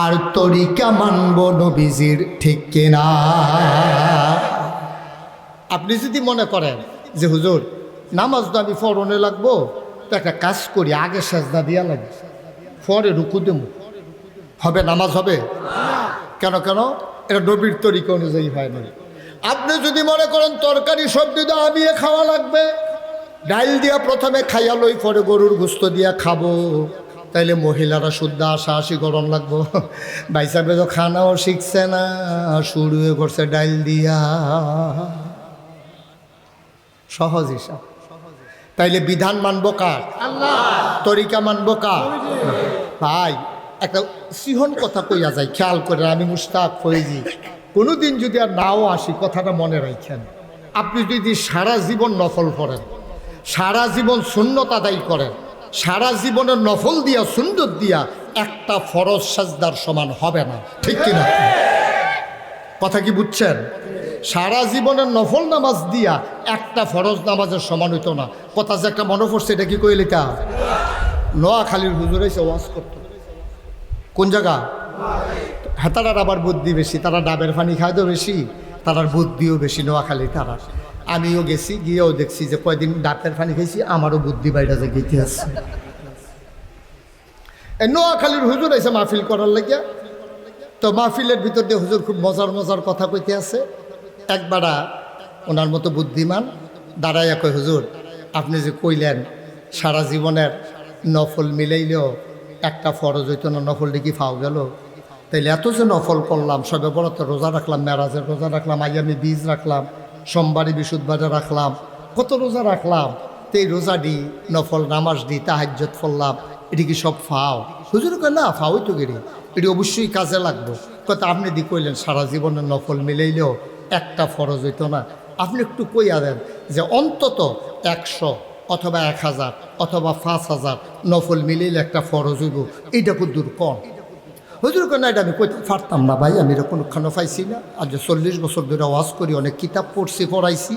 আর তরিকা মানব নবীজির, ঠিক কিনা? আপনি যদি মনে করেন যে হুজুর নামাজ তো আমি ফরনে লাগবো, তো একটা কাজ করি, আগে সেজদা দিয়া লাগে, পরে রুকু দেবো, হবে? নামাজ হবে? কেন কেন? এটা নবীর তরিকা অনুযায়ী হয় না। আপনি যদি মনে করেন তরকারি সবজি তো আমি খাওয়া লাগবে, ডাইল দিয়া প্রথমে খাইয়া লই, পরে গরুর গোস্ত দিয়া খাবো, তাইলে মহিলারা শুদ্ধ আশি গরম লাগবো। বাইসাবে তো খানাও শিখছে না, শুরুয়ে করছে ডাইল দিয়া। সহজ হিসাব। তাইলে বিধান মানবো কার? আল্লাহ। তরিকা মানবো কার? ভাই একটা সিহন কথা কইয়া যায়, খেয়াল করে। আমি মুশতাক ফৈজি, কোনোদিন যদি আর নাও আসি, কথাটা মনে রাখেন। আপনি যদি সারা জীবন নফল করেন, সারা জীবন সুন্নত আদায় করেন, সারা জীবনের নফল দিয়া সুন্নত দিয়া একটা ফরজ সাজদার সমান হবে না, ঠিক কিনা? কথা কি বুঝছেন? সারা জীবনের নফল নামাজ দিয়া একটা ফরজ নামাজের সমান হইতো না। কথা যে একটা মনে পড়ছে, এটা কি কইলে তা? নোয়াখালীর হুজুর এসে ওয়াজ করতো। কোন জায়গা? হ্যাঁ, তারার আবার বুদ্ধি বেশি, তারা ডাবের পানি খায় তো বেশি, তারার বুদ্ধিও বেশি নোয়াখালী তারা। আমিও গেছি, গিয়েও দেখছি যে কয়দিন ডাবের পানি খাইছি, আমারও বুদ্ধি বাইরে যে গেতে আছে। নোয়াখালীর হুজুর এসে মাহফিল করার লাগিয়া, তো মাহফিলের ভিতর দিয়ে হুজুর খুব মজার মজার কথা কইতে আছে। একবারা ওনার মতো বুদ্ধিমান দাঁড়াইয়া কয়, হুজুর আপনি যে কইলেন সারা জীবনের নফল মিলাইলেও একটা ফরজ হইতো না, নফলটি কি ফাও গেল? তাইলে এত যে নফল করলাম, সবে বড়তে রোজা রাখলাম, মেরাজের রোজা রাখলাম, আইয়ামি বীজ রাখলাম, সোমবারে বিশুদ্ধবারে রাখলাম, কত রোজা রাখলাম, তো এই রোজা দি, নফল নামাজ দি, তাহাজ্জুদ পড়লাম, এটি কি সব ফাও? হুজুর কয় না, ফাওই তো গেরি, এটি অবশ্যই কাজে লাগবো। কত আপনি দি কইলেন সারা জীবনের নফল মিলাইলেও একটা ফরজ হইতো না, আপনি একটু কইয়া দেন যে অন্তত 100 অথবা 1000 অথবা 5000 নফল মিলাইলে একটা ফরজ হইব, এইটা দূর কম। হুজুর কেন এটা আমি কইতে পারতাম না ভাই, আমি এটা কোনোখানে পাইছি না। আজ 40 বছর ধরে ওয়াজ করি, অনেক কিতাব পড়ছি, পড়াইছি,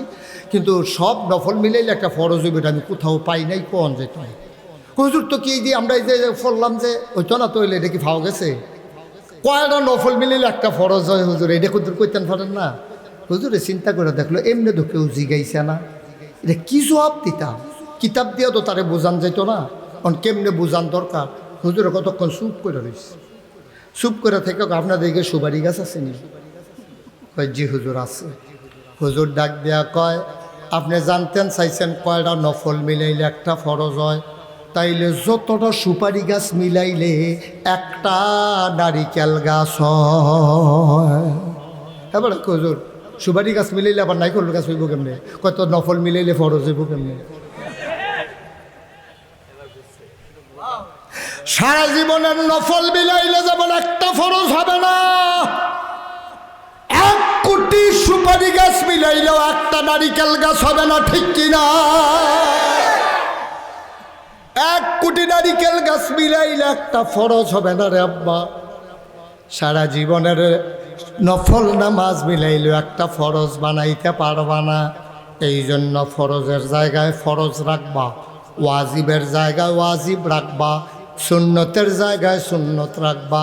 কিন্তু সব নফল মিলাইলে একটা ফরজ হইব এটা আমি কোথাও পাই নাই। কোন যেত হুজুর তো কি দিয়ে আমরা এই যে পড়লাম যে ওইতো না, তো হইলে এটা কি ফাও গেছে? কয়টা নফল মিলাইলে একটা ফরজ হয় হুজুর, এটা কুদুর কইতেন পারেন না? হুজুরে চিন্তা করে দেখলো, এমনি তো কেউ জিগাইছে না, এটা কি জবাব দিতাম? কিতাব দিয়ে তো তারে বোঝান যাইতো না, কারণ কেমনে বোঝান দরকার। হুজুরে কতক্ষণ চুপ করে রয়েছে। চুপ করে থেকে আপনাদের দিকে সুপারি গাছ আছে নি? কয় জি হুজুর আছে। হুজুর ডাক দেয়া কয়, আপনি জানতেন চাইছেন কয়টা নফল মিলাইলে একটা ফরজ হয়? তাইলে যতটা সুপারি গাছ মিলাইলে একটা নারিকেল গাছ হয়। এবার হুজুর সুপারি গাছ মিলাইলে আবার নারিকেল গাছ হইব কেমনে? কত নফল মিলাইলে ফরজ হইব কেমনে? সারা জীবনের নফল মিলাইলে যেমন একটা ফরজ হবে না, 1 কোটি সুপারি গাছ মিলাইলেও একটা নারিকেল গাছ হবে না, ঠিক কিনা? 1 কোটি নারিকেল গাছ মিলাইলে একটা ফরজ হবে না রে আব্বা। সারা জীবনের নফল নামাজ মিলাইলেও একটা ফরজ বানাইতে পারবা না। এই জন্য ফরজের জায়গায় ফরজ রাখবা, ওয়াজিবের জায়গায় ওয়াজিব রাখবা, সুন্নতের জায়গায় সুন্নত রাখবা,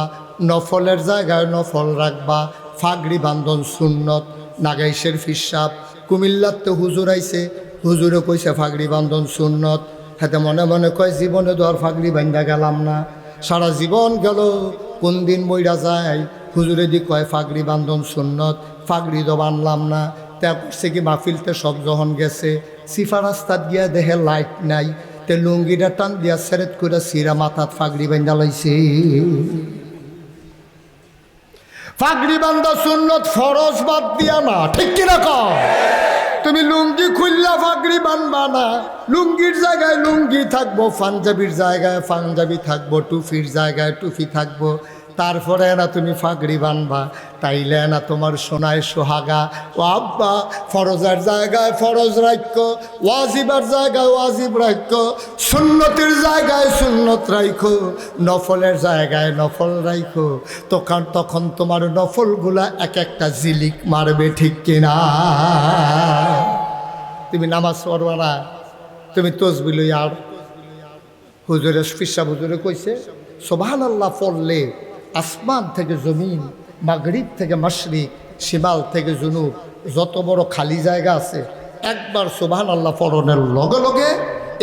নফলের জায়গায় নফল রাখবা। ফাগড়ি বান্ধন সুন্নত। নাগাইশের ফিসাব কুমিল্লাতে হুজুর আইছে, হুজুরে কইছে ফাগড়ি বান্ধন সুন্নত। হাতে মনে মনে কয় জীবনে তো আর ফাগড়ি বান্ধা গেলাম না, সারা জীবন গেল, কোন দিন মইরা যায়। হুজুরে দি কয় ফাগড়ি বান্ধন সুন্নত, ফাগড়ি তো বানলাম না। ত্যাগ করছে কি মাহফিলতে সব যখন গেছে, সিফা রাস্তাত গিয়া দেখে লাইট নাই, তে লুঙ্গিটা টান দিয়া সেরেত করে সিরা মাথাত ফাগড়ি বান্ধা লাইছে। ফাগড়ি বান্ধা সুন্নত, ফরজ বাদ দিয়া না, ঠিক কিনা কও? তুমি লুঙ্গি খুললা ফাগড়ি বানবা না, লুঙ্গির জায়গায় লুঙ্গি থাকবো, পাঞ্জাবির জায়গায় পাঞ্জাবি থাকবো, টুপির জায়গায় টুপি থাকবো, তারপরে না তুমি ফাগড়ি বানবা। তাইলে না তোমার সোনায় সোহাগা। ও আব্বা, ফরজের জায়গায় ফরজ রাখো, ওয়াজিবার জায়গায় ওয়াজিব রাখো, সুন্নতের জায়গায় সুন্নত রাখো, নফলের জায়গায় নফল রাখো। তখন তোমার নফলগুলা এক একটা জিলিক মারবে, ঠিক কিনা? তুমি নামাজ পড়বা না, তুমি তসবি লই আর হুজুরে ফিসা হুজুরে কইছে সুবহানাল্লাহ পড়লে আসমান থেকে জমিন, মাগরিব থেকে মাশরিক, শিমাল থেকে জুনুব, যত বড় খালি জায়গা আছে একবার সুবহানাল্লাহ পড়নের লগে লগে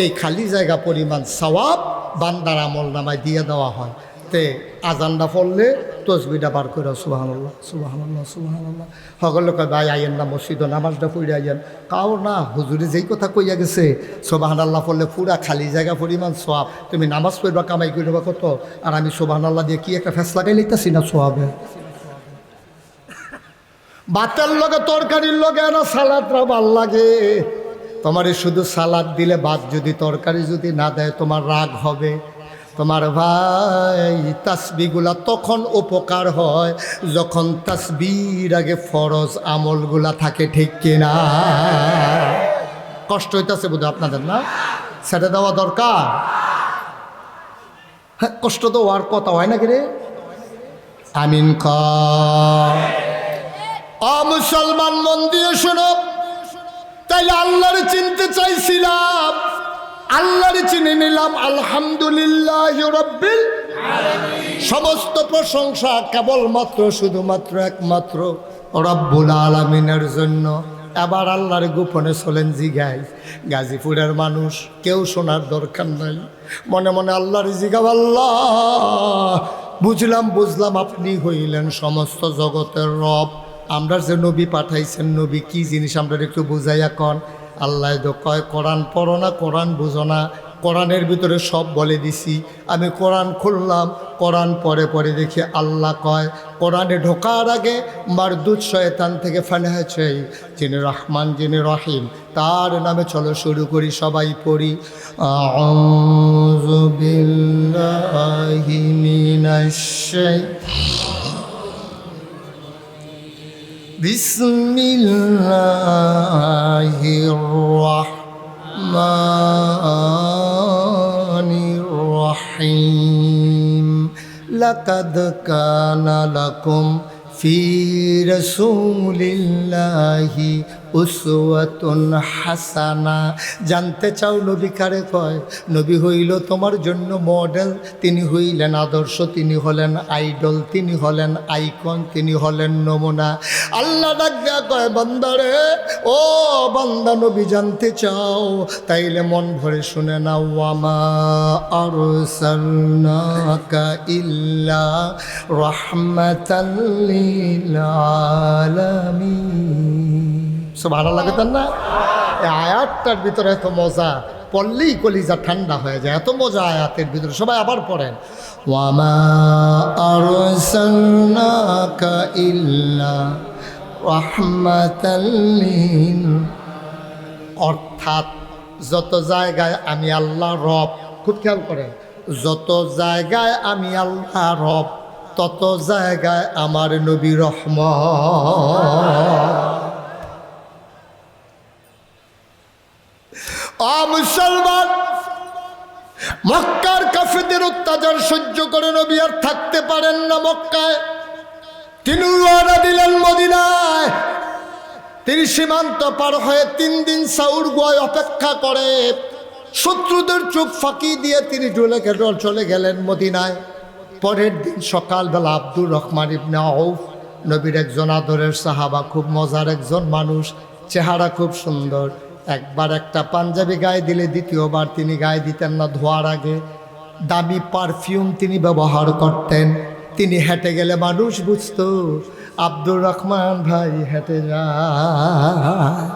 এই খালি জায়গা পরিমাণ সওয়াব বান্দার আমল নামায় দিয়ে দেওয়া হয়। তে আজানটা পড়লে তসবিটা বার করে সুবহানাল্লাহ সুবহানাল্লাহ সুবহানাল্লাহ। সকলে কয় ভাই আইয়েন না মসজিদ নামাজটা পড়ে আইয়েন। কাও না, হুজুরে যেই কথা কইয়া গেছে সুবহানাল্লাহ পড়লে পুরা খালি জায়গা পরিমাণ সওয়াব, তুমি নামাজ পড়বা কামাই করবা কত, আর আমি সুবহানাল্লাহ দিয়ে কি একটা ফেস লাগাই লিখতেছি না সওয়াবে। ভাতের লগে তরকারির লগে না সালাদটা ভাল লাগে। তোমারে শুধু সালাদ দিলে ভাত যদি তরকারি যদি না দেয় তোমার রাগ হবে। তোমার ভাই তাসবিগুলা তখন উপকার হয় যখন তাসবির আগে ফরজ আমলগুলা থাকে, ঠিক কিনা? কষ্ট হইতেছে বোধ আপনাদের না? সেটা দেওয়া দরকার। হ্যাঁ, কষ্ট তো হওয়ার কথা হয় নাকি রে? আমিন মুসলমান মন দিয়ে শোনো। তাইলে আল্লাহরে চিনতে চাইছিলাম, আল্লাহরে চিনে নিলাম। আলহামদুলিল্লাহ রাব্বিল আলামিন। সমস্ত প্রশংসা কেবলমাত্র শুধুমাত্র একমাত্র রব্বুল আলামিনের জন্য। এবার আল্লাহর গোপনে চলেন জিগাই। গাজীপুরের মানুষ কেউ শোনার দরকার নাই, মনে মনে আল্লাহর জিগাব। আল্লাহ বুঝলাম আপনি হইলেন সমস্ত জগতের রব। আমরা যে নবী পাঠাইছেন, নবী কি জিনিস আমরা একটু বুঝাইয়া কন। আল্লাহ তো কয় কোরআন পড়ো না, কোরআন বুঝো না। কোরআনের ভিতরে সব বলে দিছি। আমি কোরআন খুললাম, কোরআন পরে পরে দেখি আল্লাহ কয় কোরআনে ঢোকার আগে মারদুদ শয়তান থেকে ফানাহ চাই, যিনি রহমান যিনি রহিম, তার নামে চলো শুরু করি, সবাই পড়ি। আউযু বিল্লাহি মিনাশ বিসমিল্লাহির রাহমানির রহিম। লাকাদ কানা লাকুম ফি রাসূলিল্লাহি উসওয়াতুন হাসানা। জানতে চাও নবী কারে কয়? নবী হইল তোমার জন্য মডেল, তিনি হইলেন আদর্শ, তিনি হলেন আইডল, তিনি হলেন আইকন, তিনি হলেন নমুনা। আল্লাহ ডাক দেয়া কয় বান্দারে, ও বান্দা নবী জানতে চাও? তাইলে মন ভরে শুনে নাও। ওয়ামা আরসালনাকা ইল্লা রাহমাতাল লিল আলামিন। সুবহানাল্লাহ কেন না? এই আয়াতটার ভিতরে এত মজা, পড়লেই কলিজা ঠান্ডা হয়ে যায়, এত মজা আয়াতের ভিতরে। সবাই আবার পড়েন। ওয়ামা আরসালনাকা ইল্লা রাহমাতাল লিল। অর্থাৎ যত জায়গায় আমি আল্লাহ রব, খুব খেয়াল করেন, যত জায়গায় আমি আল্লাহ রব তত জায়গায় আমার নবী রহমত। মুসলমান মক্কার কাফেরদের অত্যাচার সহ্য করে নবী আর থাকতে পারেন না মক্কায়। তিনি রওনা দিলেন মদিনায়। তিনি সীমান্ত পার হয়ে 3 দিন সাউর গোয়ায় অপেক্ষা করে শত্রুদের চোখ ফাঁকি দিয়ে তিনি চলে গেলেন মদিনায়। পরের দিন সকালবেলা আব্দুর রহমান ইবনে আউফ, নবীর একজন আদরের সাহাবা, খুব মজার একজন মানুষ, চেহারা খুব সুন্দর। একবার একটা পাঞ্জাবি গায়ে দিলে দ্বিতীয়বার তিনি গায়ে দিতেন না ধোয়ার আগে। দামি পারফিউম তিনি ব্যবহার করতেন। তিনি হেঁটে গেলে মানুষ বুঝতো আব্দুর রহমান ভাই হেঁটে যায়।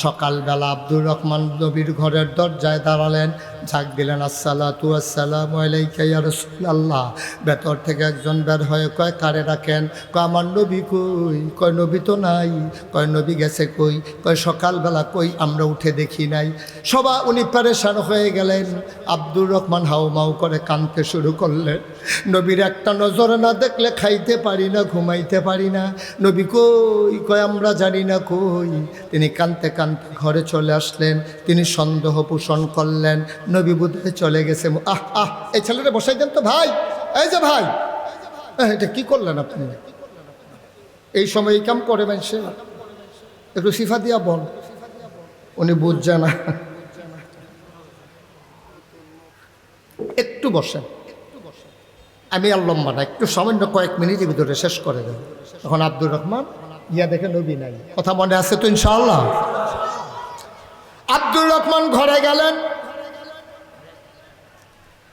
সকালবেলা আব্দুর রহমান নবীর ঘরের দরজায় দাঁড়ালেন, ঝাঁক দিলেন, আসসালাতু আসসালামু আলাইকা ইয়া রাসূলুল্লাহ। ভেতর থেকে একজন বের হয়ে কয় কারে রাখেন? কয় আমার নবী কই? কয় নবী তো নাই। কয় নবী গেছে কই? কয় সকালবেলা কই আমরা উঠে দেখি নাই। সবাই উনি পেরেশান হয়ে গেলেন। আব্দুর রহমান হাউমাউ করে কাঁদতে শুরু করলেন। নবীর একটা নজর না দেখলে খাইতে পারি না, ঘুমাইতে পারি না। নবী কই? কয় আমরা জানি না কই। তিনি কাঁদতে কাঁদতে ঘরে চলে আসলেন। তিনি সন্দেহ পোষণ করলেন নবী বোধহয় চলে গেছে। এই ছেলেটা বসাই দেন তো ভাই, এই যে ভাই, এটা কি করলেন আপনি? এই সময় এই কাম করে মানুষে, একটু সিফা দিয়া বল। উনি বুঝছে না, বসেন, আমি আর লম্বা না, একটু সামান্য কয়েক মিনিটের ভিতরে শেষ করে দেব। এখন আব্দুর রহমান ইয়া দেখে নবী নাই, কথা মনে আছে তো ইনশাআল্লাহ? আব্দুর রহমান ঘরে গেলেন,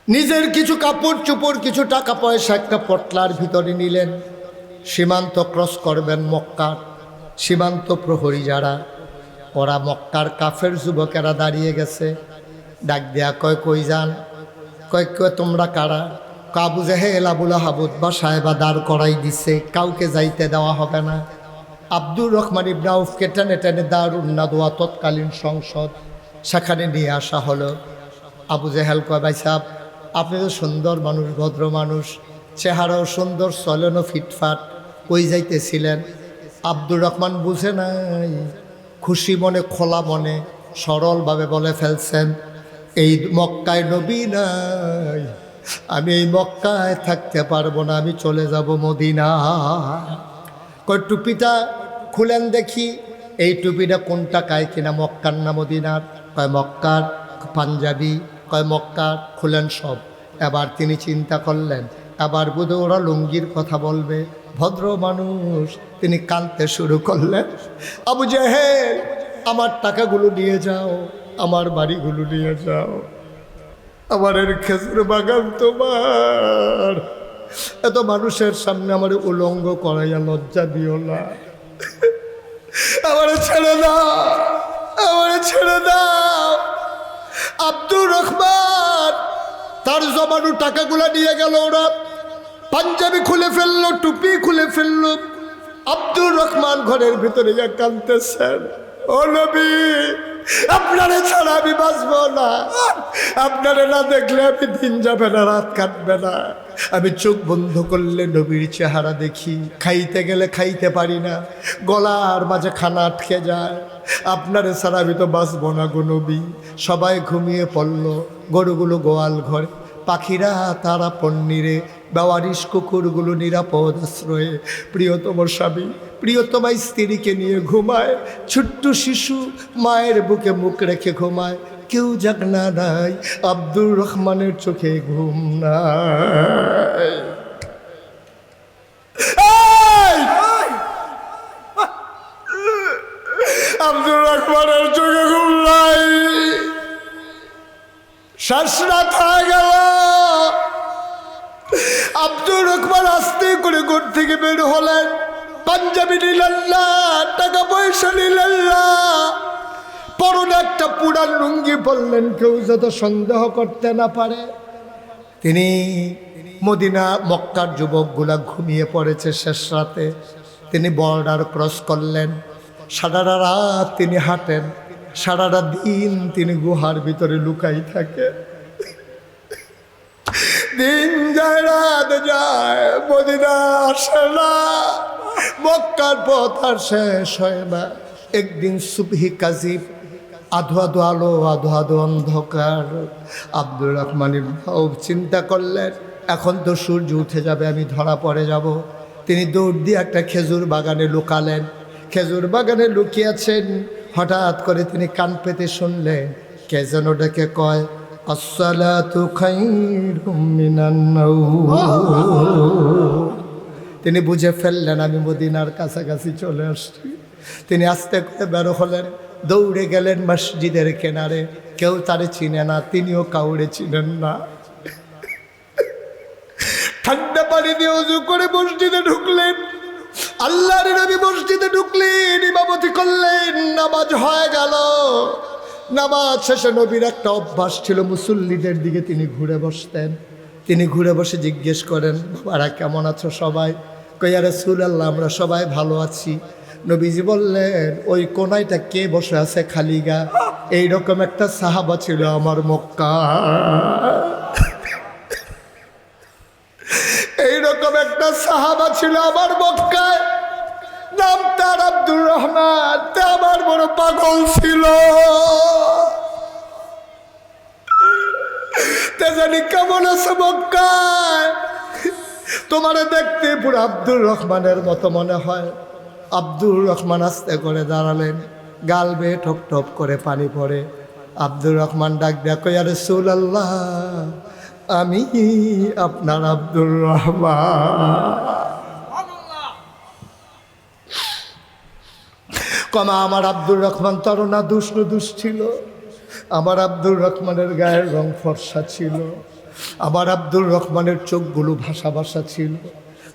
নিজের কিছু কাপড় চোপড় কিছু টাকা পয়সা একটা পটলার ভিতরে নিলেন। সীমান্ত ক্রস করবেন মক্কার, সীমান্ত প্রহরী যারা, ওরা মক্কার কাফের যুবকেরা দাঁড়িয়ে গেছে। ডাক দেয়া কয় কই যান? কয় তোমরা কারা? আবু জেহেল আবুল আহাবুদ বা সাহেবা দাঁড় করাই দিছে, কাউকে যাইতে দেওয়া হবে না। আব্দুর রহমান ইবনে আউফকে টেনে টেনে দারুন নাদওয়া তৎকালীন সংসদ সেখানে নিয়ে আসা হলো। আবু জেহেল কয় ভাই সাহেব, আপনি তো সুন্দর মানুষ, ভদ্র মানুষ, চেহারাও সুন্দর, চলনও ফিটফাট, কই যাইতেছিলেন? আব্দুর রহমান বুঝে নাই, খুশি মনে খোলা মনে সরলভাবে বলে ফেলছেন, এই মক্কায় নবী নাই, আমি এই মক্কায় থাকতে পারবো না, আমি চলে যাব মদিনা। কয় টুপিটা খুলেন দেখি, এই টুপিটা কোন টাকায় কিনা, মক্কার না মদিনার? কয় মক্কার। পাঞ্জাবি? কয় মক্কার। খুলেন সব। এবার তিনি চিন্তা করলেন, এবার বোধহয় ওরা লুঙ্গির কথা বলবে, ভদ্র মানুষ, তিনি কাঁদতে শুরু করলেন, আবু জেহেল আমার টাকাগুলো নিয়ে যাও, আমার বাড়িগুলো নিয়ে যাও, আমার এর খেজুর বাগান তোমার, এত মানুষের সামনে আমার উলঙ্গ করাইয়া লজ্জা দিও না, আমার ছেড়ে দাও, আমার ছেড়ে দাও। আব্দুর রহমান তার জমানো টাকাগুলা নিয়ে গেল, ওরা পাঞ্জাবি খুলে ফেললো, টুপি খুলে ফেললো। আব্দুর রহমান ঘরের ভিতরে গিয়ে কাঁদতেছেন, ও নবী, আপনারে ছাড়া আমি বাঁচবো না, আপনারে না দেখলে আমি দিন যাবে না, রাত কাটবে না, আমি চোখ বন্ধ করলে নবীর চেহারা দেখি, খাইতে গেলে খাইতে পারি না, গলার মাঝে খানা আটকে যায়, আপনারে ছাড়া আমি তো বাঁচবো না গো নবী। সবাই ঘুমিয়ে পড়ল, গরুগুলো গোয়াল ঘরে, পাখিরা তারা পন্নিরে, বেওয়ারিশ কুকুরগুলো নিরাপদ আশ্রয়ে, প্রিয়তম স্বামী প্রিয়তমা স্ত্রীকে নিয়ে ঘুমায়, ছোট্ট শিশু মায়ের বুকে মুখ রেখে ঘুমায়, কেউ জাগনা নাই, আব্দুর রহমানের চোখে ঘুম নাই। আব্দুর রহমানের চোখে ঘুম নাই, শ্বাসরাত হয়ে গেল। আব্দুর রহমান আস্তে করে ঘর থেকে বের হলেন, পাঞ্জাবি নিলেন না, টাকা পয়সা নিলেন না, পরনে একটা পুরান লুঙ্গি পরলেন, কেউ যত সন্দেহ করতে না পারে। তিনি মদিনা মক্কার যুবকগুলা ঘুমিয়ে পড়েছে শেষ রাতে, তিনি বর্ডার ক্রস করলেন, সারাটা রাত তিনি হাঁটেন, সারাটা দিন তিনি গুহার ভিতরে লুকাই থাকে, দিন যায় রাত যায়, মদিনা আসে না, মক্কার পথ আর শেষ হয় না। একদিন সুবহি কাজিব, আধো আধো আলো, আধো আধো অন্ধকার। আব্দুর রহমান ইবনে আউফ চিন্তা করলেন, এখন তো সূর্য উঠে যাবে, আমি ধরা পড়ে যাব। তিনি দৌড় দিয়ে একটা খেজুর বাগানে লুকালেন, খেজুর বাগানে লুকিয়েছেন। হঠাৎ করে তিনি কান পেতে শুনলেন, কে যেন ডেকে কয়, আসসালাতু খায়রুম মিনান নাওম। তিনি বুঝে ফেললেন আমি মদিনার কাছাকাছি চলে আসছি। তিনি আস্তে করে বের হলেন, দৌড়ে গেলেন মসজিদের কিনারে, কেউ তারে চিনে না, তিনিও কাউরে চিনেন না। ঠান্ডা পানি দিয়ে ওযু করে মসজিদে ঢুকলেন, আল্লাহর নবী মসজিদে ঢুকলেন, ইমামতি করলেন, নামাজ হয়ে গেল। নামাজ শেষে নবীর একটা অভ্যাস ছিল, মুসল্লিদের দিকে তিনি ঘুরে বসতেন। তিনি ঘুরে বসে জিজ্ঞেস করেন, বাবারা কেমন আছো সবাই? কই ইয়া রাসূলুল্লাহ, আমরা সবাই ভালো আছি। নবীজি বললেন, ওই কোনায়টা কে বসে আছে খালি গা? এইরকম একটা সাহাবা ছিল আমার মক্কা, এইরকম একটা সাহাবা ছিল আমার মক্কায়, নাম তার আব্দুর রহমান, তা আমার বড় পাগল ছিল, তে জানি কেমন আছে মক্কায়, তোমার দেখতে পুরো আব্দুর রহমানের মতো মনে হয়। আব্দুর রহমান আস্তে করে দাঁড়ালেন, গাল বেয়ে ঠপ ঠপ করে পানি পড়ে। আব্দুর রহমান ডাক দেখো, ইয়া রাসূলুল্লাহ, আমি আপনার আব্দুর রহমান। কমা আমার আব্দুর রহমান তরুণা দুষ ছিল, আমার আব্দুর রহমানের গায়ের রং ফর্সা ছিল, আমার আব্দুর রহমানের চোখগুলো ভাষা ছিল।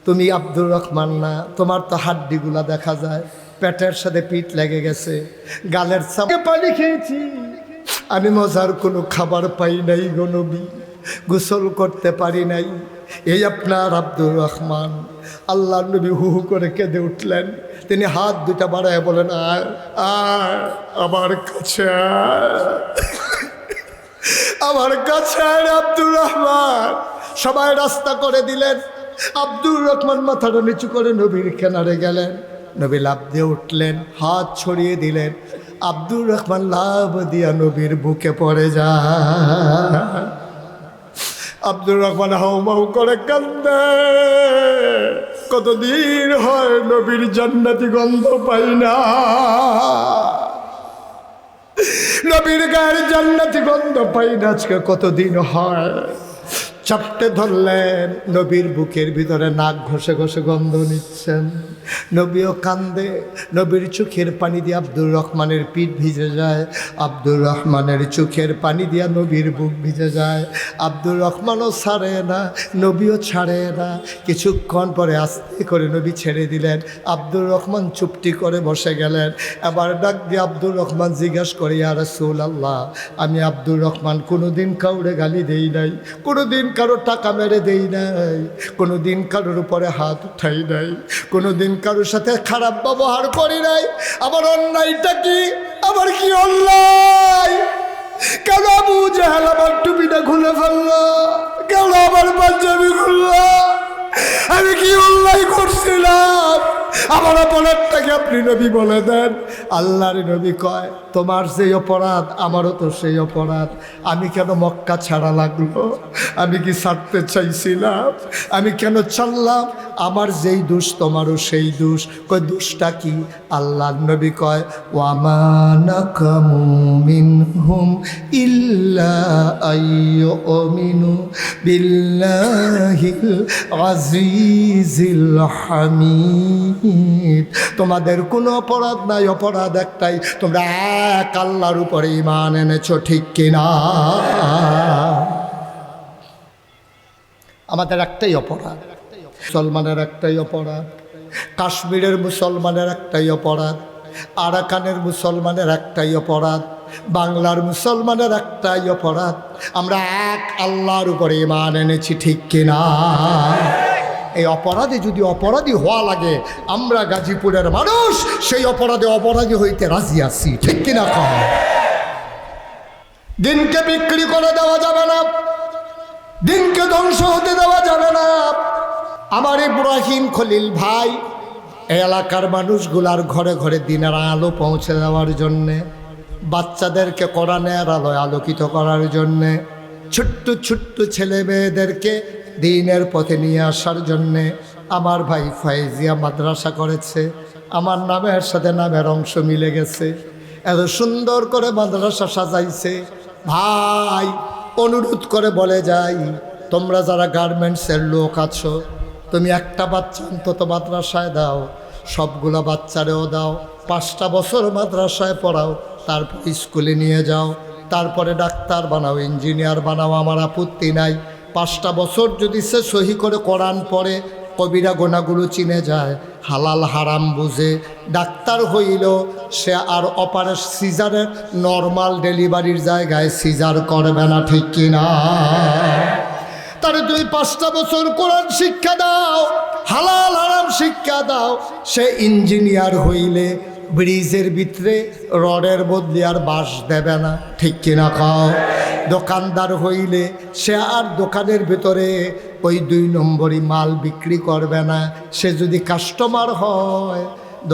তুমি আব্দুর রহমান না, তোমার তো হাড্ডিগুলা দেখা যায়, পেটের সাথে পিঠ লেগে গেছে, গালের সামনে পানি খেয়েছি আমি, মজার কোনো খাবার পাই নাই গো নবী, গোসল করতে পারি নাই। এই আপনার আব্দুর রহমান। আল্লাহ নবী হু হু করে কেঁদে উঠলেন। তিনি হাত দুটা বাড়ায় বলেন, আয় আয় আমার কাছে আয়, আমার কাছে আয় আব্দুর রহমান। সবাই রাস্তা করে দিলেন। আব্দুর রহমান মাথাটা নিচু করে নবীর কিনারে গেলেন। নবী লাফ দিয়ে উঠলেন, হাত ছড়িয়ে দিলেন। আব্দুর রহমান লাভ দিয়া নবীর বুকে পড়ে যায়। আব্দুর রহমান হাউমাউ করে কান্দে, কতদিন হয় নবীর জান্নাতি গন্ধ পাই না, নবীর গায়ের জান্নাতি গন্ধ পাই না, আজকে কতদিন হয়। চাপটে ধরলেন, নবীর বুকের ভিতরে নাক ঘষে ঘষে গন্ধ নিচ্ছেন। নবীও কান্দে, নবীর চোখের পানি দিয়ে আব্দুর রহমানের পিঠ ভিজে যায়, আব্দুর রহমানের চোখের পানি দিয়া নবীর বুক ভিজে যায়। আব্দুর রহমানও ছাড়ে না, নবীও ছাড়ে না। কিছুক্ষণ পরে আস্তে করে নবী ছেড়ে দিলেন। আব্দুর রহমান চুপটি করে বসে গেলেন। এবার ডাক দিয়ে আব্দুর রহমান জিজ্ঞাসা করে, ইয়া রাসূলুল্লাহ, আমি আব্দুর রহমান কোনোদিন কাউরে গালি দেই নাই, কোনোদিন কারো টাকা মেরে দেই নাই, কোনোদিন কারোর উপরে হাত উঠাই নাই, কোনোদিন কারোর সাথে খারাপ ব্যবহার করি নাই। আমার অন্যায়টা কি? আমার কি অন্যায়? কেন আবু জাহেল আমার টুপিটা খুলে ফেললো? কেন আমার পাঞ্জাবি খুললো? আমি কি অন্যায় করছিলাম? আমার অপরাধটাকে আপনি নবী বলে দেন। আল্লাহর নবী কয়, তোমার যেই অপরাধ আমারও তো সেই অপরাধ। আমি কেন মক্কা ছাড়া লাগলো? আমি কি ছাড়তে চাইছিলাম? আমি কেন ছাড়লাম? আমার যেই দোষ তোমারও সেই দোষ। কয় দোষটা কি? আল্লাহর নবী কয়, ওয়ামা নাকামু মিনহুম ইল্লা আইয়ুমিনু বিল্লাহিল আজিজিল হামিদ। তোমাদের কোনো অপরাধ নাই, অপরাধ একটাই, তোমরা এক আল্লাহর উপরে ঈমান এনেছো, ঠিক কিনা? আমাদের একটাই অপরাধ, মুসলমানের একটাই অপরাধ, কাশ্মীরের মুসলমানের একটাই অপরাধ, আরাকানের মুসলমানের একটাই অপরাধ, বাংলার মুসলমানের একটাই অপরাধ, আমরা এক আল্লাহর উপরে ঈমান এনেছি, ঠিক কিনা? এই অপরাধে যদি অপরাধী হওয়া লাগে, আমরা গাজীপুরের মানুষ সেই অপরাধে অপরাধী হইতে রাজি আছি, ঠিক কিনা? দিনকে বিক্রি করে দেওয়া যাবে না, দিনকে ধ্বংস হতে দেওয়া যাবে না। আমার ইব্রাহিম খলিল ভাই এই এলাকার মানুষগুলার ঘরে ঘরে দিনের আলো পৌঁছে দেওয়ার জন্যে, বাচ্চাদেরকে কোরআনের আলোয় আলোকিত করার জন্যে, ছোট্ট ছোট্ট ছেলে মেয়েদেরকে দিনের পথে নিয়ে আসার জন্যে আমার ভাই ফাইজিয়া মাদ্রাসা করেছে। আমার নামের সাথে নামের অংশ মিলে গেছে, এত সুন্দর করে মাদ্রাসা সাজাইছে। ভাই অনুরোধ করে বলে যাই, তোমরা যারা গার্মেন্টসের লোক আছো, তুমি একটা বাচ্চা অন্তত মাদ্রাসায় দাও, সবগুলো বাচ্চারেও দাও, 5টা বছর মাদ্রাসায় পড়াও, তারপর স্কুলে নিয়ে যাও, তারপরে ডাক্তার বানাও, ইঞ্জিনিয়ার বানাও, আমার আপত্তি নাই। 5টা বছর যদি সে সহি করে কোরআন পড়ে, কবিরা গোনাগুলো চিনে যায়, হালাল হারাম বুঝে, ডাক্তার হইল, সে আর সিজারের নর্মাল ডেলিভারির জায়গায় সিজার করবে না, ঠিক কিনা? তারে তুই 5টা বছর কোরআন শিক্ষা দাও, হালাল হারাম শিক্ষা দাও, সে ইঞ্জিনিয়ার হইলে ব্রিজের ভিতরে রডের বদলে আর বাঁশ দেবে না, ঠিক কিনা খাও? দোকানদার হইলে সে আর দোকানের ভিতরে ওই 2 নম্বরই মাল বিক্রি করবে না। সে যদি কাস্টমার হয়,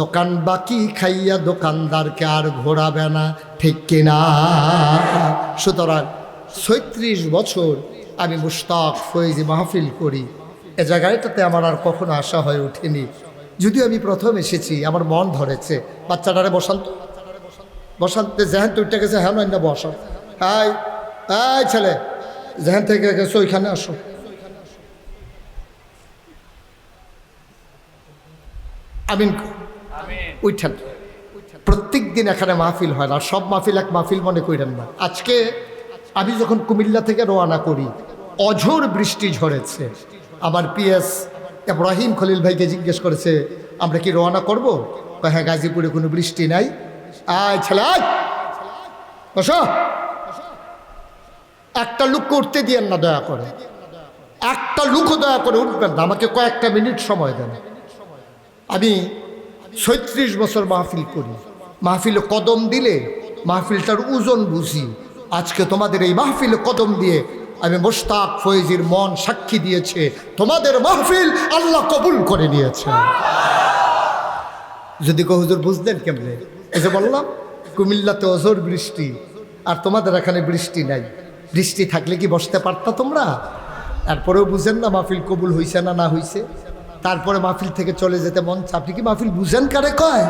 দোকান বাকি খাইয়া দোকানদারকে আর ঘোরাবে না, ঠিক কিনা? সুতরাং 36 বছর আমি মুশতাক ফয়েজি মাহফিল করি, এ জায়গাটাতে আমার আর কখনো আশা হয়ে ওঠেনি। যদিও আমি প্রথম এসেছি, আমার মন ধরেছে, বাচ্চাটারে বসান্তে যেহেন তুইটা গেছে, হ্যাঁ না বসান, হাই হাই ছেলে, যেখান থেকে গেছো ওইখানে আসো। আমিন উঠেন। প্রত্যেক দিন এখানে মাহফিল হয় না, সব মাহফিল এক মাহফিল মনে করেন না। আজকে আমি যখন কুমিল্লা থেকে রওনা করি, অঝোর বৃষ্টি ঝরেছে। আমার পিএস ইব্রাহিম খলিল ভাইকে জিজ্ঞেস করেছে আমরা কি রওনা করবো? হ্যাঁ, গাজীপুরে কোনো বৃষ্টি নাই। আয় ছেলে আয়, বসো। একটা লোক উঠতে দিয়েন না দয়া করে, একটা লোকও দয়া করে উঠবেন না, আমাকে কয়েকটা মিনিট সময় দেন। আমি ৩৬ বছর মাহফিল করি, মাহফিলে কদম দিলে মাহফিলটার ওজন বুঝি। আজকে তোমাদের এই মাহফিলে কদম দিয়ে আমি মোশতাক ফয়েজির মন সাক্ষী দিয়েছে তোমাদের মাহফিল আল্লাহ কবুল করে নিয়েছে। যদি কো হুজুর বুঝলেন কেমনে? এই যে বললাম কুমিল্লাতে অঝোর বৃষ্টি, আর তোমাদের এখানে বৃষ্টি নাই। বৃষ্টি থাকলে কি বসতে পারতা তোমরা? তারপরেও বুঝেন না মাহফিল কবুল হইছে না না হইছে। তারপরে মাহফিল থেকে চলে যেতে মন চায়। আপনি কি মাহফিল বুঝেন কারে কয়?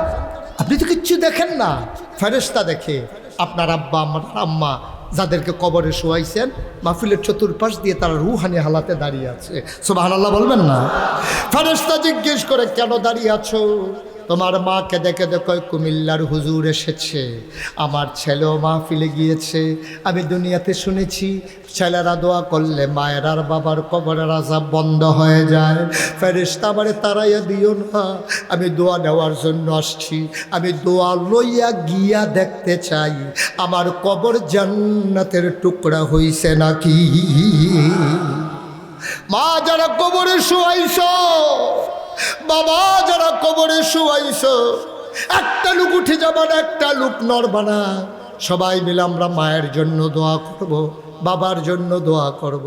আপনি তো কিচ্ছু দেখেন না, ফেরেশতা দেখে। আপনার আব্বা আমার আম্মা যাদেরকে কবরে শোয়াইছেন, মাহফিলের চতুর্পাশ দিয়ে তারা রুহানি হালাতে দাঁড়িয়ে আছে। সুবহানাল্লাহ বলবেন না? ফেরেশতা জিজ্ঞেস করে কেন দাঁড়িয়ে আছো? তোমার মাকে দেখে দেখো কুমিল্লার হুজুর এসেছে, আমার ছেলেও মাহফিলে গিয়েছে। আমি দুনিয়াতে শুনেছি ছেলেরা দোয়া করলে মায়ের আর বাবার কবরের আযাব বন্ধ হয়ে যায়। ফেরেশতা আমারে তাড়াইয়া দিও না, আমি দোয়া নেওয়ার জন্য আসছি। আমি দোয়া লইয়া গিয়া দেখতে চাই আমার কবর জান্নাতের টুকরা হইছে নাকি। মা যারা কবরে শুয়াইছ, বাবা যারা কবরে শুয়াইছ, একটা লোক উঠে যাবা না, একটা লোক নড়বা না। সবাই মিলে আমরা মায়ের জন্য দোয়া করব, বাবার জন্য দোয়া করব।